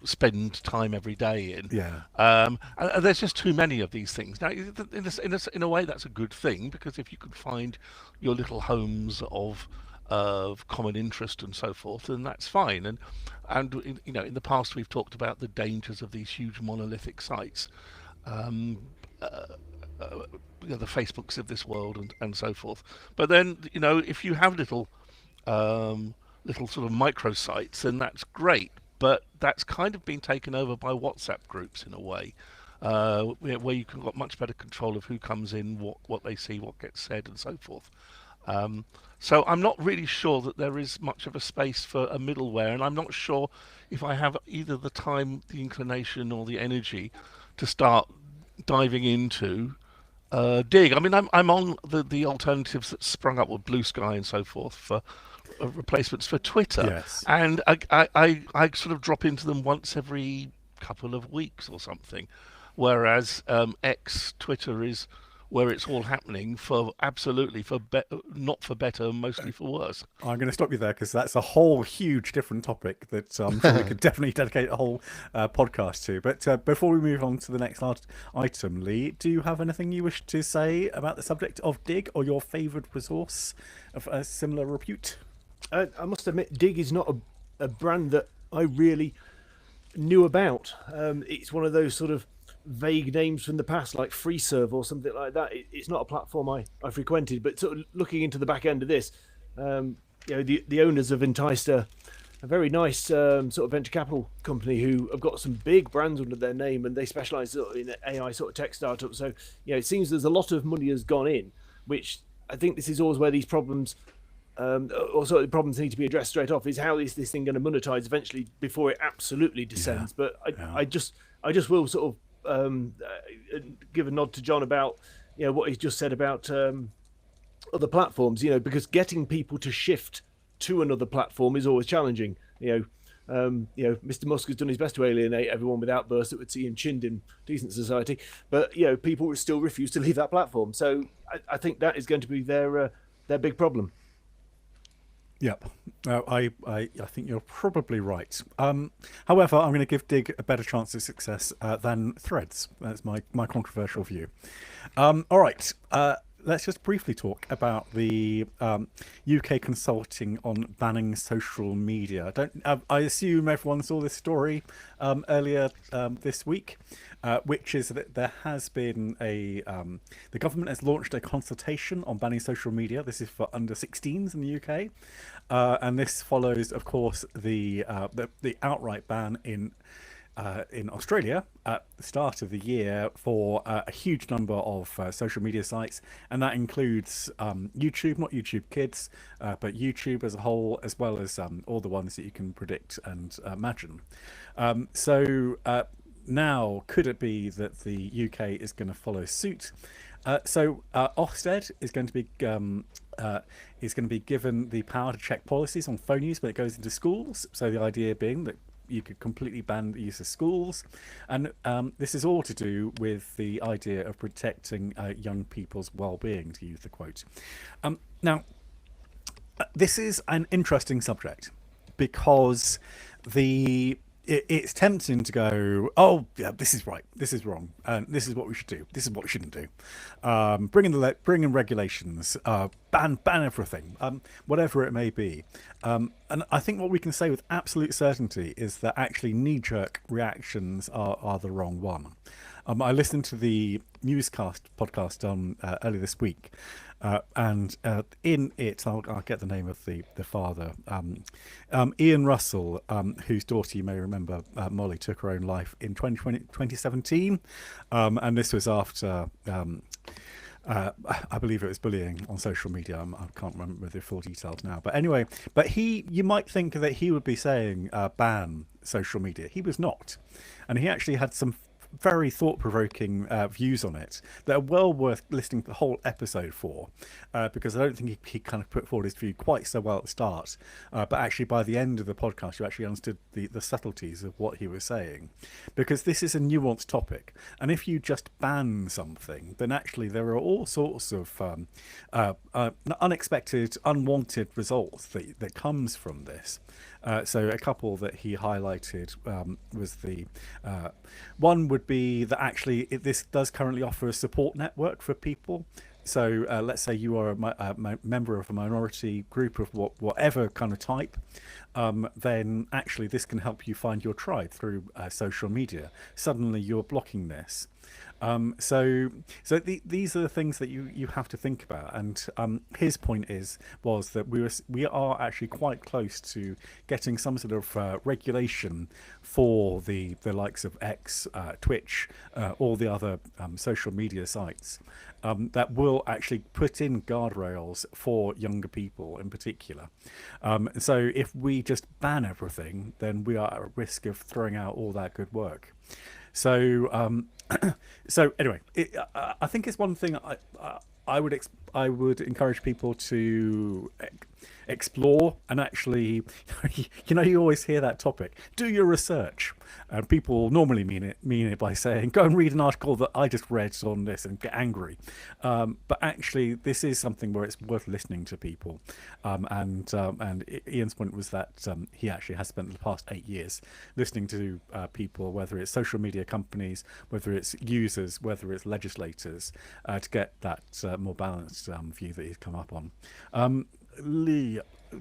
spend time every day in. Yeah. And there's just too many of these things. Now, in a way, that's a good thing, because if you could find your little homes of common interest and so forth, then that's fine. And in the past we've talked about the dangers of these huge monolithic sites, the Facebooks of this world and so forth. But then if you have little sort of microsites, then that's great. But that's kind of been taken over by WhatsApp groups in a way, where you can got much better control of who comes in, what they see, what gets said, and so forth. So I'm not really sure that there is much of a space for a middleware, and I'm not sure if I have either the time, the inclination, or the energy to start diving into Dig. I mean, I'm on the alternatives that sprung up with Blue Sky and so forth for replacements for Twitter. Yes. And I sort of drop into them once every couple of weeks or something, whereas Twitter is where it's all happening not for better, mostly for worse. I'm going to stop you there because that's a whole huge different topic that I'm sure we could definitely dedicate a whole podcast to. But before we move on to the next item, Lee, do you have anything you wish to say about the subject of Dig or your favoured resource of a similar repute? I must admit, Dig is not a brand that I really knew about. It's one of those sort of vague names from the past, like FreeServe or something like that. It's not a platform I frequented, but sort of looking into the back end of this, the owners have enticed a very nice sort of venture capital company who have got some big brands under their name, and they specialize in AI sort of tech startups. So it seems there's a lot of money has gone in, which I think this is always where these problems also the problems need to be addressed straight off, is how is this thing going to monetize eventually before it absolutely descends. But I just will sort of give a nod to John about what he's just said about other platforms, because getting people to shift to another platform is always challenging. Mr. Musk has done his best to alienate everyone with outbursts that would see him chinned in decent society, but people still refuse to leave that platform. So I think that is going to be their big problem. Yep, I think you're probably right. However, I'm going to give Dig a better chance of success than Threads. That's my controversial view. All right, let's just briefly talk about the UK consulting on banning social media. I assume everyone saw this story earlier this week, which is that there has been the government has launched a consultation on banning social media. This is for under 16s in the UK, and this follows, of course, the outright ban in Australia at the start of the year for a huge number of social media sites, and that includes YouTube, not YouTube Kids, but YouTube as a whole, as well as all the ones that you can predict and imagine. Now, could it be that the UK is going to follow suit? Ofsted is going to be given the power to check policies on phone use when it goes into schools. So the idea being that you could completely ban the use of schools, and this is all to do with the idea of protecting young people's well-being, to use the quote. Now, this is an interesting subject because it's tempting to go, oh yeah, this is right, this is wrong, and this is what we should do, this is what we shouldn't do. Bring in regulations, ban everything, whatever it may be. And I think what we can say with absolute certainty is that actually knee-jerk reactions are the wrong one. I listened to the Newscast podcast earlier this week, and in it, I'll get the name of the father, Ian Russell, whose daughter you may remember, Molly, took her own life in 2017, and this was after I believe it was bullying on social media. I can't remember the full details now, but anyway, you might think that he would be saying ban social media. He was not, and he actually had some very thought-provoking views on it that are well worth listening to the whole episode for, because I don't think he kind of put forward his view quite so well at the start, but actually by the end of the podcast you actually understood the subtleties of what he was saying, because this is a nuanced topic, and if you just ban something, then actually there are all sorts of unexpected, unwanted results that comes from this. So a couple that he highlighted was the one would be that actually this does currently offer a support network for people. So let's say you are a member of a minority group of whatever kind of type, then actually this can help you find your tribe through social media. Suddenly you're blocking this. These are the things that you have to think about, and his point was that we are actually quite close to getting some sort of regulation for the likes of X, Twitch, all the other social media sites that will actually put in guardrails for younger people in particular. So if we just ban everything, then we are at risk of throwing out all that good work. So anyway, I think it's one thing I would encourage people to explore, and actually, you always hear that topic, do your research, and people normally mean it by saying go and read an article that I just read on this and get angry, but actually this is something where it's worth listening to people, and Ian's point was that he actually has spent the past 8 years listening to people, whether it's social media companies, whether it's users, whether it's legislators, to get that more balanced view that he's come up on. Lee,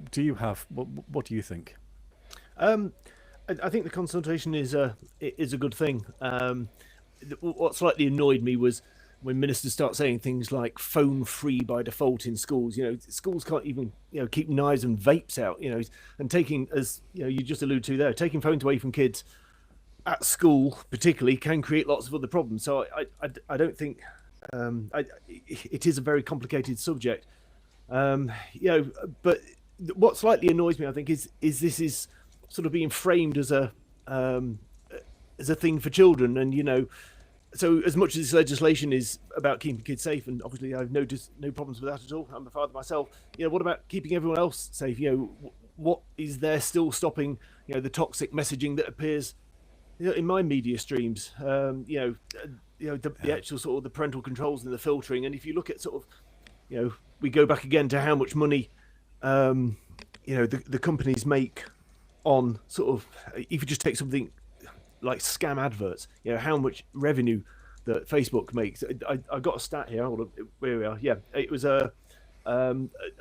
do you have what do you think? I think the consultation is a good thing. What slightly annoyed me was when ministers start saying things like phone free by default in schools. Schools can't even keep knives and vapes out. And taking, as you just alluded to there, taking phones away from kids at school particularly can create lots of other problems. So I don't think it is a very complicated subject. But what slightly annoys me, I think, is this is sort of being framed as a thing for children, and so as much as this legislation is about keeping kids safe, and obviously I've no problems with that at all. I'm a father myself. What about keeping everyone else safe? What is there still stopping the toxic messaging that appears in my media streams? The actual sort of the parental controls and the filtering, and if you look at sort of we go back again to how much money, the companies make on sort of, if you just take something like scam adverts, how much revenue that Facebook makes. I got a stat here. Hold on, where we are. Yeah, it was a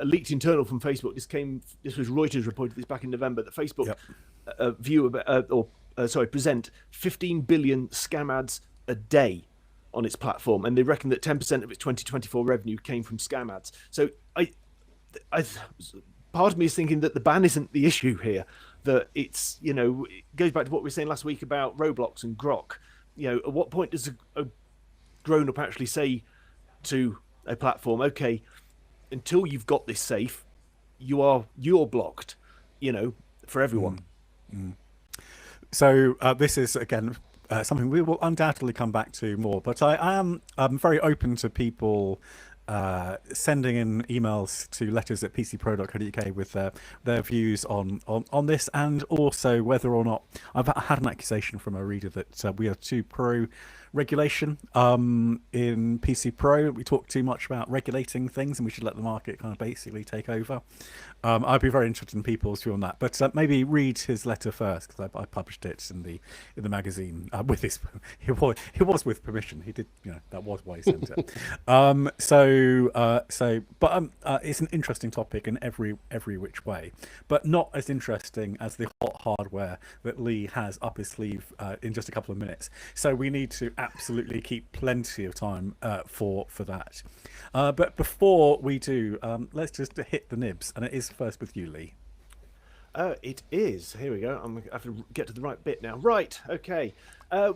leaked internal from Facebook. This was Reuters reported this back in November that Facebook present 15 billion scam ads a day on its platform, and they reckon that 10% of its 2024 revenue came from scam ads. So I part of me is thinking that the ban isn't the issue here. That it's, it goes back to what we were saying last week about Roblox and Grok. At what point does a grown-up actually say to a platform, okay, until you've got this safe, you're blocked, for everyone. So this is, again, something we will undoubtedly come back to more, but I'm very open to people sending in emails to letters@pcpro.co.uk with their views on this, and also whether or not I've had an accusation from a reader that we are too pro regulation in PC Pro. We talk too much about regulating things and we should let the market kind of basically take over. I'd be very interested in people's view on that, but maybe read his letter first, because I published it in the magazine with his it was with permission. He did, that was why he sent it. But it's an interesting topic in every which way, but not as interesting as the hot hardware that Lee has up his sleeve in just a couple of minutes. So we need to absolutely keep plenty of time for that. But before we do, let's just hit the nibs, and it is first with you, Lee. It is. Here we go. I'm going to have to get to the right bit now. Right, okay.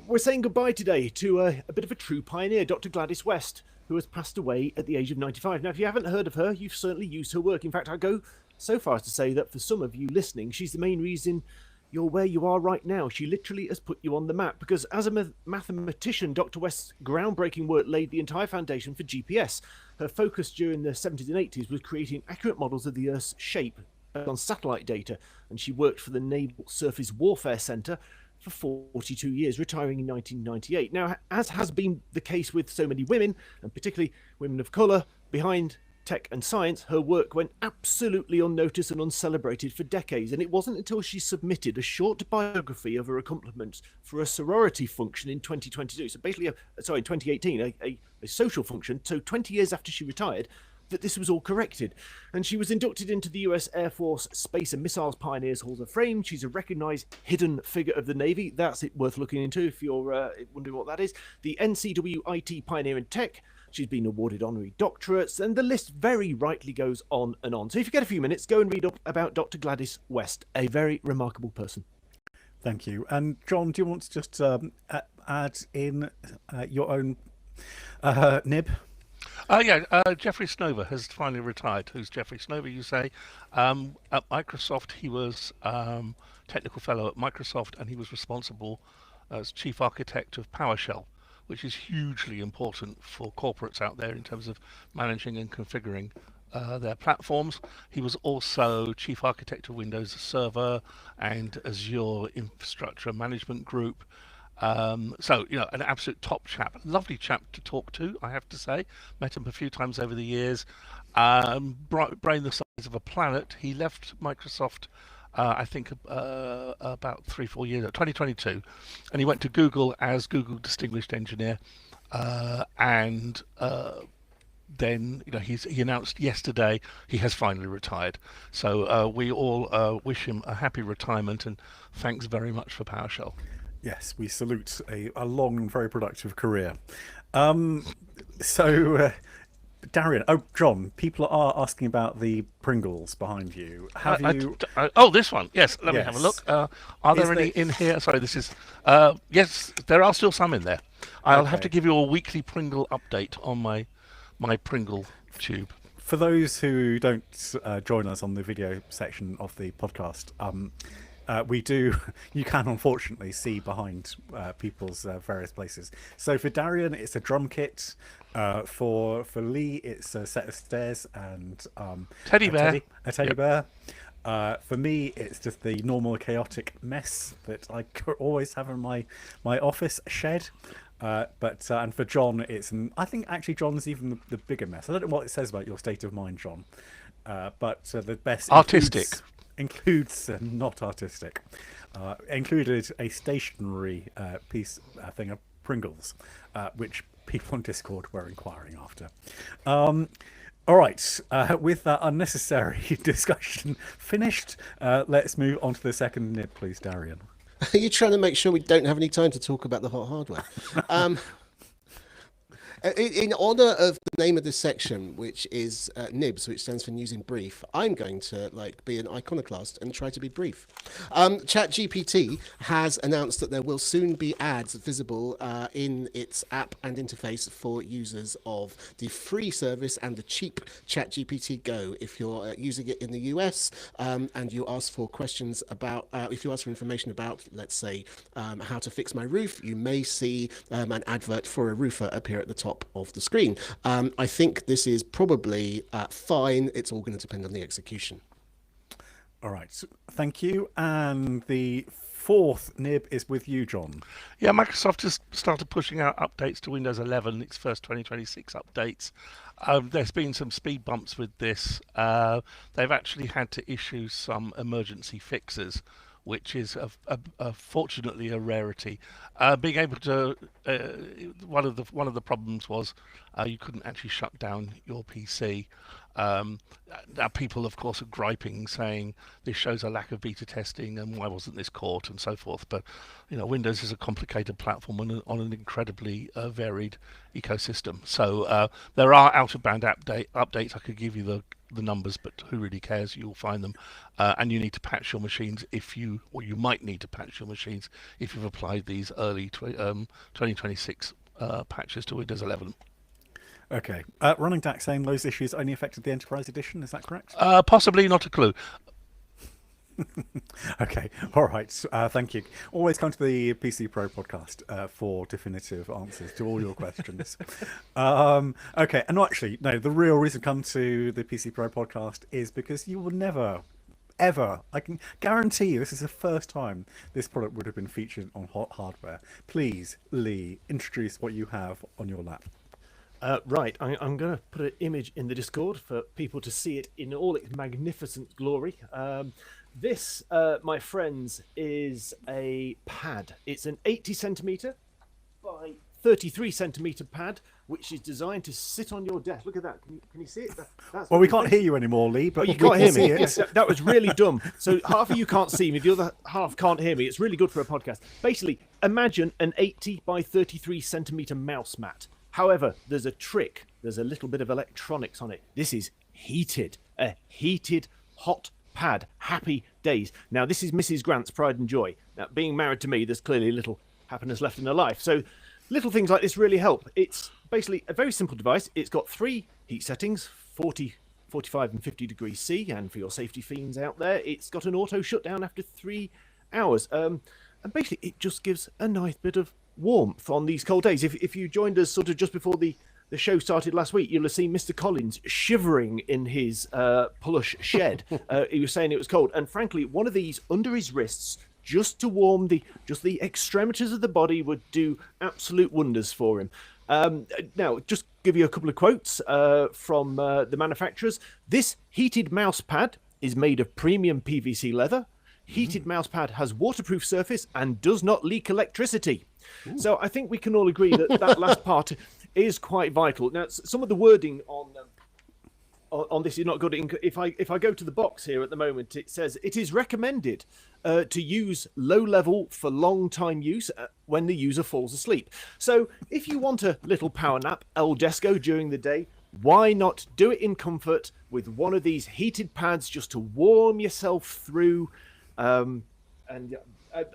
We're saying goodbye today to a bit of a true pioneer, Dr. Gladys West, who has passed away at the age of 95. Now, if you haven't heard of her, you've certainly used her work. In fact, I go so far as to say that for some of you listening, she's the main reason you're where you are right now. She literally has put you on the map, because as a mathematician, Dr. West's groundbreaking work laid the entire foundation for GPS. Her focus during the 70s and 80s was creating accurate models of the Earth's shape based on satellite data, and she worked for the Naval Surface Warfare Center for 42 years, retiring in 1998. Now, as has been the case with so many women, and particularly women of colour, behind tech and science, her work went absolutely unnoticed and uncelebrated for decades, and it wasn't until she submitted a short biography of her accomplishments for a sorority function in 2022, so basically, in 2018, a social function, so 20 years after she retired, that this was all corrected. And she was inducted into the US Air Force Space and Missiles Pioneers Hall of Fame. She's a recognised hidden figure of the Navy. That's it worth looking into if you're wondering what that is. The NCWIT Pioneer in Tech. She's been awarded honorary doctorates, and the list very rightly goes on and on. So if you get a few minutes, go and read up about Dr. Gladys West, a very remarkable person. Thank you. And John, do you want to just add in your own nib? Jeffrey Snover has finally retired. Who's Jeffrey Snover, you say? At Microsoft, he was technical fellow at Microsoft, and he was responsible as chief architect of PowerShell, which is hugely important for corporates out there in terms of managing and configuring their platforms. He was also chief architect of Windows Server and Azure Infrastructure Management Group. An absolute top chap, lovely chap to talk to, I have to say. Met him a few times over the years. Brain the size of a planet. He left Microsoft, I think, about 3-4 years ago, 2022, and he went to Google as Google Distinguished Engineer, and then he announced yesterday he has finally retired. So we all wish him a happy retirement, and thanks very much for PowerShell. Yes, we salute a long and very productive career. Darian, John, people are asking about the Pringles behind you. Have you? This one. Yes, let me have a look. Are there any in here? Sorry, this is. Yes, there are still some in there. I'll have to give you a weekly Pringle update on my Pringle tube. For those who don't join us on the video section of the podcast, you can unfortunately see behind people's various places. So for Darian, it's a drum kit. For Lee, it's a set of stairs and teddy bear. A teddy bear. For me, it's just the normal chaotic mess that I always have in my office shed. And for John, I think actually John's even the bigger mess. I don't know what it says about your state of mind, John. But the best artistic. Includes not artistic. Included a stationary piece thing, a Pringles, which people on Discord were inquiring after. All right, with that unnecessary discussion finished, let's move on to the second nib, please, Darian. Are you trying to make sure we don't have any time to talk about the hot hardware? In honour of the name of this section, which is NIBS, which stands for News in Brief, I'm going to be an iconoclast and try to be brief. ChatGPT has announced that there will soon be ads visible in its app and interface for users of the free service and the cheap ChatGPT Go. If you're using it in the US and you ask for questions about, if you ask for information about, let's say, how to fix my roof, you may see an advert for a roofer appear at the top of the screen. I think this is probably fine. It's all going to depend on the execution. All right, so thank you. And the fourth nib is with you, John. Yeah, Microsoft just started pushing out updates to Windows 11, its first 2026 updates. There's been some speed bumps with this. They've actually had to issue some emergency fixes, which is fortunately a rarity. Being able to, one of the problems was you couldn't actually shut down your PC. Now people, of course, are griping, saying this shows a lack of beta testing and why wasn't this caught and so forth. But Windows is a complicated platform on an incredibly varied ecosystem. So there are out-of-band updates. I could give you the numbers, but who really cares? You'll find them, and you need to patch your machines you might need to patch your machines if you've applied these early 2026 patches to Windows 11. Okay. Running DAC saying those issues only affected the Enterprise Edition. Is that correct? Possibly, not a clue. Okay. All right. Thank you. Always come to the PC Pro podcast for definitive answers to all your questions. Okay. And actually, no, the real reason to come to the PC Pro podcast is because you will never, ever, I can guarantee you, this is the first time this product would have been featured on hot hardware. Please, Lee, introduce what you have on your lap. Right, I'm going to put an image in the Discord for people to see it in all its magnificent glory. This, my friends, is a pad. It's an 80 centimetre by 33 centimetre pad, which is designed to sit on your desk. Look at that. Can you see it? That's well, we can't hear you anymore, Lee, but you can't hear me. Yes, that was really dumb. So half of you can't see me, the other half can't hear me. It's really good for a podcast. Basically, imagine an 80 by 33 centimetre mouse mat. However, there's a trick. There's a little bit of electronics on it. This is heated, a heated hot pad. Happy days. Now, this is Mrs. Grant's pride and joy. Now, being married to me, there's clearly little happiness left in her life. So little things like this really help. It's basically a very simple device. It's got 3 heat settings, 40, 45 and 50 degrees C, and for your safety fiends out there, it's got an auto shutdown after 3 hours. And basically, it just gives a nice bit of warmth on these cold days. If you joined us sort of just before the show started last week, you'll have seen Mr. Collins shivering in his plush shed. He was saying it was cold, and frankly, one of these under his wrists, just to warm the extremities of the body, would do absolute wonders for him. Now, just give you a couple of quotes from the manufacturers. This heated mouse pad is made of premium PVC leather. Heated mousepad has waterproof surface and does not leak electricity. Ooh. So I think we can all agree that last part is quite vital. Now, some of the wording on this is not good. If I go to the box here at the moment, it says it is recommended to use low level for long time use when the user falls asleep. So if you want a little power nap al desco during the day, why not do it in comfort with one of these heated pads just to warm yourself through?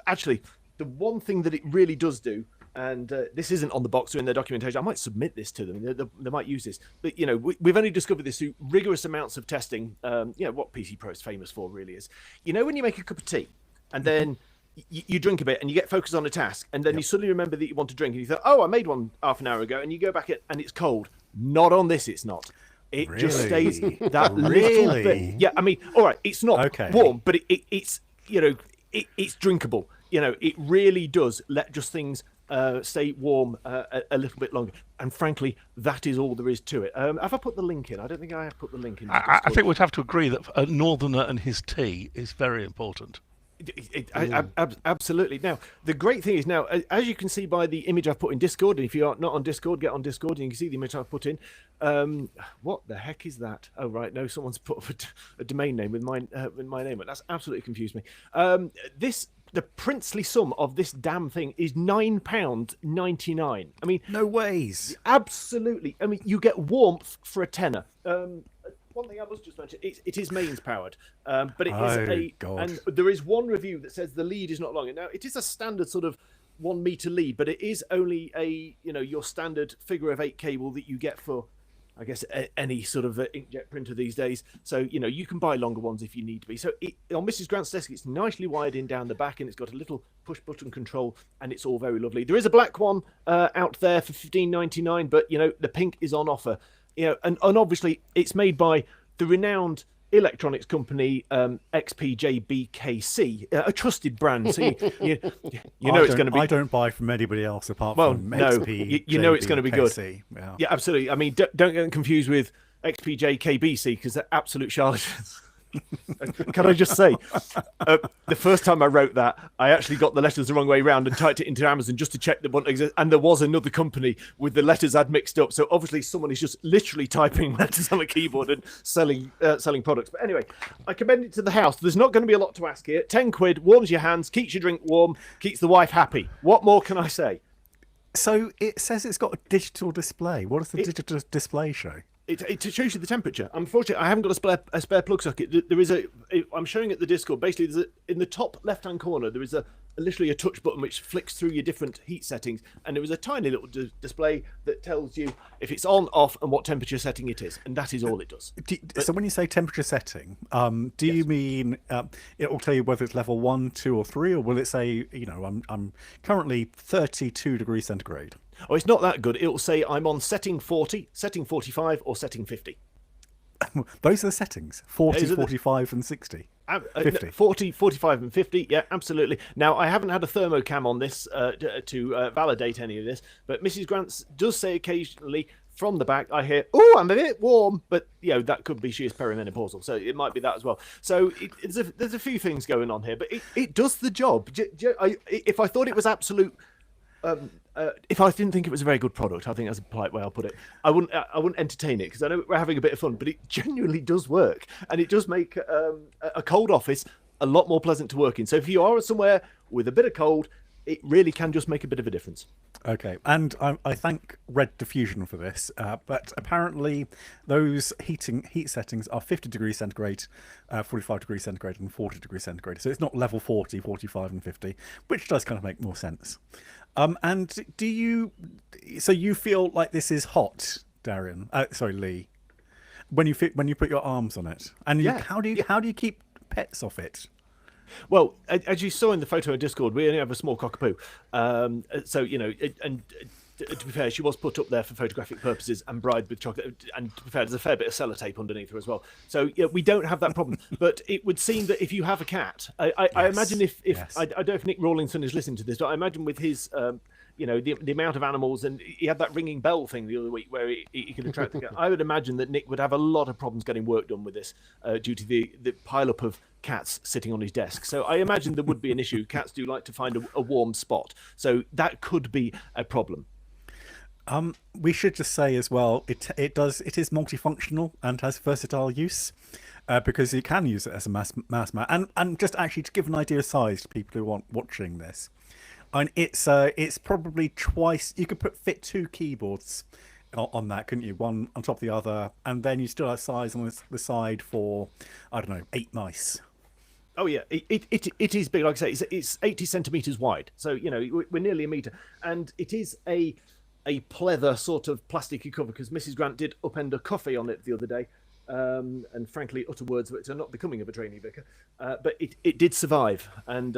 Actually, the one thing that it really does do, and this isn't on the box or in their documentation, I might submit this to them. They might use this, but we've only discovered this through rigorous amounts of testing. What PC Pro is famous for really is, when you make a cup of tea and then you drink a bit and you get focused on a task, and then you suddenly remember that you want to drink, and you thought, oh, I made one half an hour ago, and you go back and it's cold. Not on this, it's not. It really? Just stays that Really? little bit. Yeah, I mean, all right, it's not warm, but it's it's drinkable. It really does let just things stay warm a little bit longer. And frankly, that is all there is to it. Have I put the link in? I don't think I have put the link in. I think we'd have to agree that a Northerner and his tea is very important. Absolutely. Now, the great thing is now, as you can see by the image I've put in Discord, and if you are not on Discord, get on Discord, and you can see the image I've put in. What the heck is that? Oh, right. No, someone's put up a domain name with my name. That's absolutely confused me. The princely sum of this damn thing is £9.99. I mean, No ways. absolutely. I mean, you get warmth for a tenner. One thing I must just mention, it is mains powered, but it is God. and there is one review that says the lead is not long. Now, it is a standard sort of 1 meter lead, but it is only your standard figure of 8 cable that you get for, I guess, any sort of inkjet printer these days. So, you can buy longer ones if you need to be. So on Mrs. Grant's desk, it's nicely wired in down the back, and it's got a little push button control, and it's all very lovely. There is a black one out there for $15.99, but the pink is on offer. And obviously it's made by the renowned electronics company XPJBKC, a trusted brand. So you know it's going to be. I don't buy from anybody else apart Well, from no, XP. you know it's going to be good. KC. Yeah. Yeah, absolutely. I mean, don't get them confused with XPJKBC because they're absolute charlatans. Can I just say, the first time I wrote that, I actually got the letters the wrong way around and typed it into Amazon just to check that one exists. And there was another company with the letters I'd mixed up. So obviously someone is just literally typing letters on a keyboard and selling products. But anyway, I commend it to the house. There's not going to be a lot to ask here. 10 quid, warms your hands, keeps your drink warm, keeps the wife happy. What more can I say? So it says it's got a digital display. What does the digital display show? It shows you the temperature. Unfortunately, I haven't got a spare plug socket. There is I'm showing it the Discord. Basically, in the top left-hand corner, there is literally a touch button which flicks through your different heat settings, and there is a tiny little display that tells you if it's on, off, and what temperature setting it is, and that is all it does. So when you say temperature setting, do you mean it will tell you whether it's level 1, 2, or 3, or will it say, I'm currently 32 degrees centigrade? Oh, it's not that good. It'll say I'm on setting 40, setting 45, or setting 50. Those are the settings: 40, Those are the- 45, and 60. 50. 40, 45, and 50. Yeah, absolutely. Now, I haven't had a thermocam on this to validate any of this, but Mrs. Grant does say occasionally from the back, I hear, "Oh, I'm a bit warm," but that could be she is perimenopausal, so it might be that as well. So there's a few things going on here, but it does the job. If I thought it was absolute. If I didn't think it was a very good product, I think that's a polite way I'll put it, I wouldn't entertain it because I know we're having a bit of fun, but it genuinely does work, and it does make a cold office a lot more pleasant to work in. So if you are somewhere with a bit of cold, it really can just make a bit of a difference. Okay, and I thank Red Diffusion for this, but apparently those heat settings are 50 degrees centigrade, 45 degrees centigrade, and 40 degrees centigrade. So it's not level 40, 45, and 50, which does kind of make more sense. And so you feel like this is hot, Darian? Sorry, Lee. When you put your arms on it, and how do you keep pets off it? Well, as you saw in the photo of Discord, we only have a small cockapoo. So, to be fair, she was put up there for photographic purposes and bribed with chocolate. And to be fair, there's a fair bit of sellotape underneath her as well. So, we don't have that problem. But it would seem that if you have a cat, I imagine I don't know if Nick Rawlinson is listening to this, but I imagine with his... the amount of animals, and he had that ringing bell thing the other week where he could attract the cat. I would imagine that Nick would have a lot of problems getting work done with this due to the pile-up of cats sitting on his desk. So I imagine there would be an issue. Cats do like to find a warm spot. So that could be a problem. We should just say as well, it is multifunctional and has versatile use. Because you can use it as a mass mat, and just actually to give an idea of size to people who are watching this, and it's probably twice. You could fit 2 keyboards on that, couldn't you? One on top of the other, and then you still have size on the side for 8 mice. Oh yeah, it is big. Like I say, it's 80 centimeters wide, so we're nearly a meter, and it is a pleather sort of plasticky cover because Mrs. Grant did upend a coffee on it the other day. And frankly utter words which are not becoming of a trainee vicar, but it did survive, and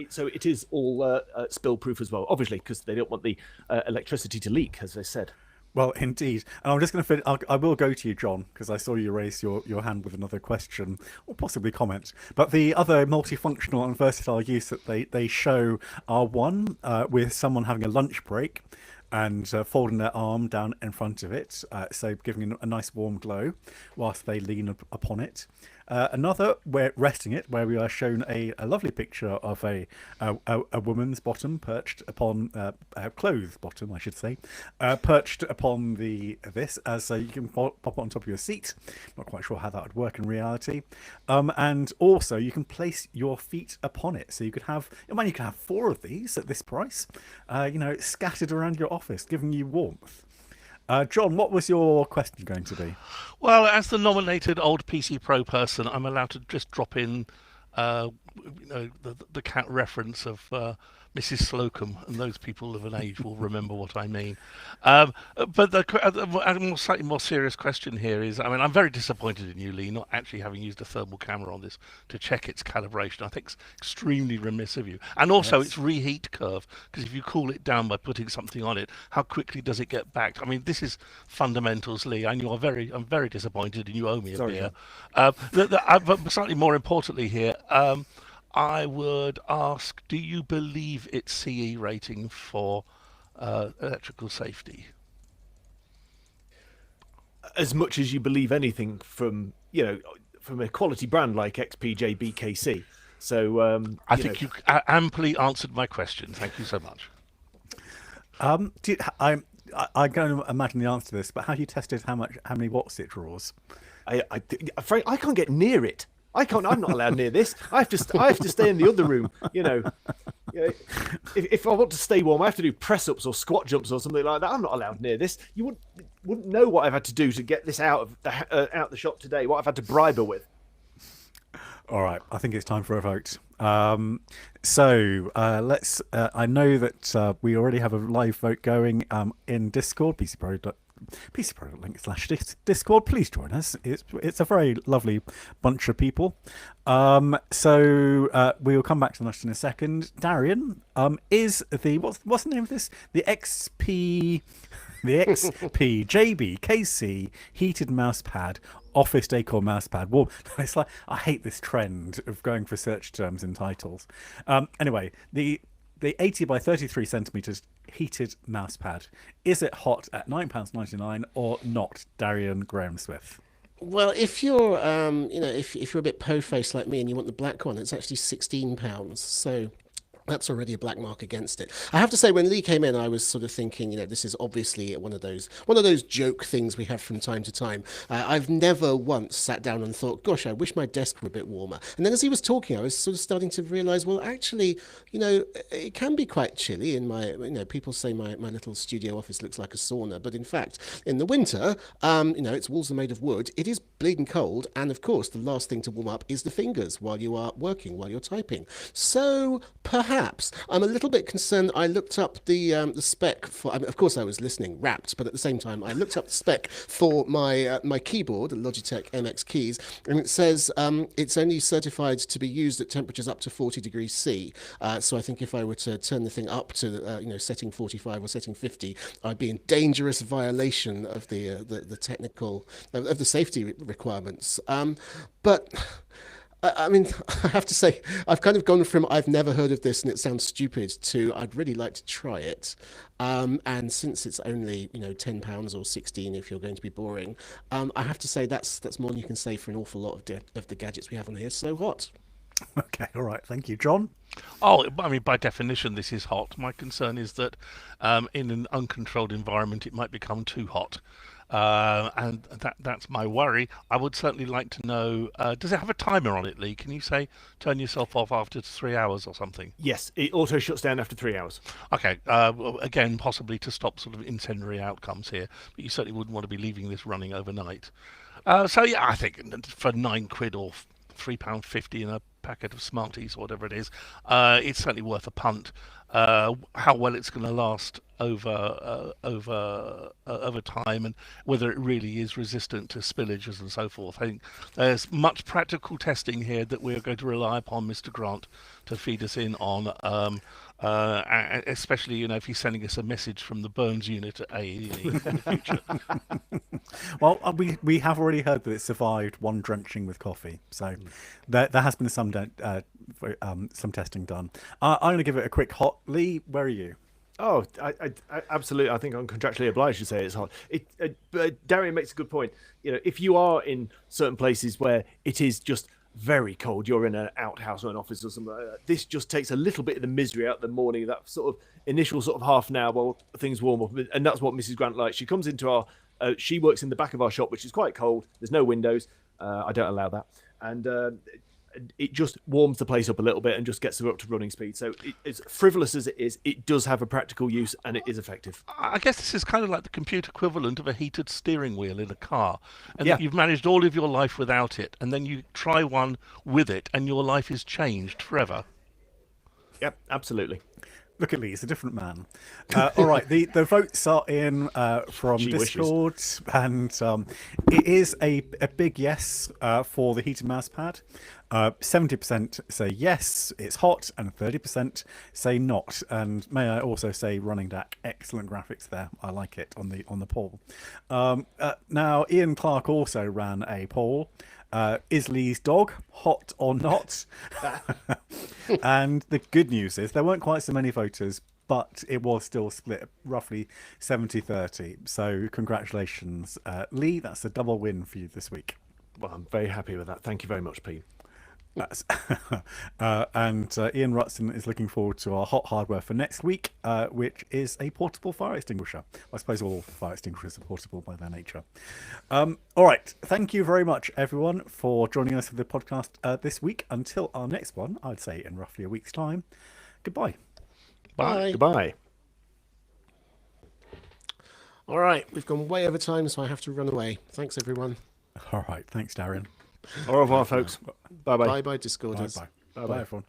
so it is all spill proof as well, obviously, because they don't want the electricity to leak, as they said. Well, indeed. And I'm just going to finish. I will go to you, John, because I saw you raise your hand with another question or possibly comment. But the other multifunctional and versatile use that they show are one with someone having a lunch break. and folding their arm down in front of it, so giving it a nice warm glow whilst they lean upon it. Another, where resting it, where we are shown a lovely picture of a woman's bottom perched upon clothes bottom, I should say, perched upon this, as you can pop it on top of your seat. Not quite sure how that would work in reality. And also you can place your feet upon it, so you could have 4 of these at this price, scattered around your office, giving you warmth. John, what was your question going to be? Well, as the nominated old PC Pro person, I'm allowed to just drop in, the cat reference of Mrs. Slocum, and those people of an age will remember what I mean. But the slightly more serious question here is, I'm very disappointed in you, Lee, not actually having used a thermal camera on this to check its calibration. I think it's extremely remiss of you. And also its reheat curve, because if you cool it down by putting something on it, how quickly does it get back? This is fundamentals, Lee, and I'm very disappointed, and you owe me a beer. But slightly more importantly here, I would ask, do you believe its CE rating for electrical safety? As much as you believe anything from a quality brand like XPJ BKC. So I think you amply answered my question. Thank you so much. I'm going to imagine the answer to this, but have you tested how many watts it draws? I can't get near it. I'm not allowed near this. I have to stay in the other room. If I want to stay warm, I have to do press ups or squat jumps or something like that. I'm not allowed near this. You wouldn't know what I've had to do to get this out of the shop today. What I've had to bribe her with. All right, I think it's time for a vote. So let's. I know that we already have a live vote going in Discord. PCPro.link/Discord. Please join us. It's a very lovely bunch of people. So we will come back to that in a second. Darian, is what's the name of this? The XPJBKC heated mouse pad, office decor mouse pad. Well, it's like, I hate this trend of going for search terms in titles. Anyway, the 80 by 33 centimeters heated mouse pad, is it hot at £9.99 or not, Darian Graham-Smith? Well, if you're if you're a bit po-faced like me and you want the black one, it's actually £16. So that's already a black mark against it. I have to say, when Lee came in, I was sort of thinking, this is obviously one of those joke things we have from time to time. I've never once sat down and thought, gosh, I wish my desk were a bit warmer. And then as he was talking, I was sort of starting to realise, well, actually, it can be quite chilly in my, people say my little studio office looks like a sauna, but in fact, in the winter, its walls are made of wood. It is bleeding cold, and of course, the last thing to warm up is the fingers while you are working, while you're typing. So perhaps I'm a little bit concerned. I looked up the spec for. Of course, I was listening rapt, but at the same time, I looked up the spec for my keyboard, the Logitech MX Keys, and it says it's only certified to be used at temperatures up to 40 degrees C. So I think if I were to turn the thing up to setting 45 or setting 50, I'd be in dangerous violation of the technical of the safety requirements. But I have to say, I've kind of gone from I've never heard of this and it sounds stupid to I'd really like to try it. And since it's only £10 or 16 if you're going to be boring, I have to say that's more than you can say for an awful lot of the gadgets we have on here. So hot. Okay, all right, thank you, John. Oh, by definition, this is hot. My concern is that in an uncontrolled environment, it might become too hot. And that's my worry. I would certainly like to know, does it have a timer on it, Lee? Can you say turn yourself off after 3 hours or something? Yes, it auto shuts down after 3 hours. Okay, again, possibly to stop sort of incendiary outcomes here, but you certainly wouldn't want to be leaving this running overnight. So yeah, I think for £9 or £3.50 in a packet of Smarties or whatever it is, it's certainly worth a punt. How well it's going to last over time, and whether it really is resistant to spillages and so forth. I think there's much practical testing here that we are going to rely upon Mr. Grant to feed us in on, especially if he's sending us a message from the Burns unit at AE in the future. Well, we have already heard that it survived one drenching with coffee, so there has been some testing done. I'm going to give it a quick hot. Lee, where are you? Oh, I absolutely. I think I'm contractually obliged to say it's hot. But Darian makes a good point. You know, if you are in certain places where it is just very cold, you're in an outhouse or an office or something like that. This just takes a little bit of the misery out of the morning. That sort of initial sort of half an hour while things warm up, and that's what Mrs. Grant likes. She comes into our. She works in the back of our shop, which is quite cold. There's no windows. I don't allow that, and it just warms the place up a little bit and just gets her up to running speed. So as frivolous as it is, it does have a practical use and it is effective. I guess this is kind of like the computer equivalent of a heated steering wheel in a car, and Yeah. that you've managed all of your life without it, and then you try one with it, and your life is changed forever. Yep, absolutely. Look at Lee, he's a different man. All right, the votes are in from She wishes. Discord, and it is a big yes for the heated mouse pad. 70% say yes, it's hot, and 30% say not. And may I also say, Running DAC, excellent graphics there. I like it on the poll. Now, Ian Clark also ran a poll. Is Lee's dog hot or not? And the good news is there weren't quite so many voters, but it was still split roughly 70-30. So congratulations, Lee. That's a double win for you this week. Well, I'm very happy with that. Thank you very much, Pete. That's and Ian Rutson is looking forward to our hot hardware for next week, which is a portable fire extinguisher. I suppose all fire extinguishers are portable by their nature. All right. Thank you very much, everyone, for joining us for the podcast this week. Until our next one, I'd say in roughly a week's time. Goodbye. Bye. Goodbye. All right, we've gone way over time, so I have to run away. Thanks, everyone. All right. Thanks, Darren. Au revoir, folks. Bye-bye. Bye-bye, Discorders. Bye-bye. Bye, everyone.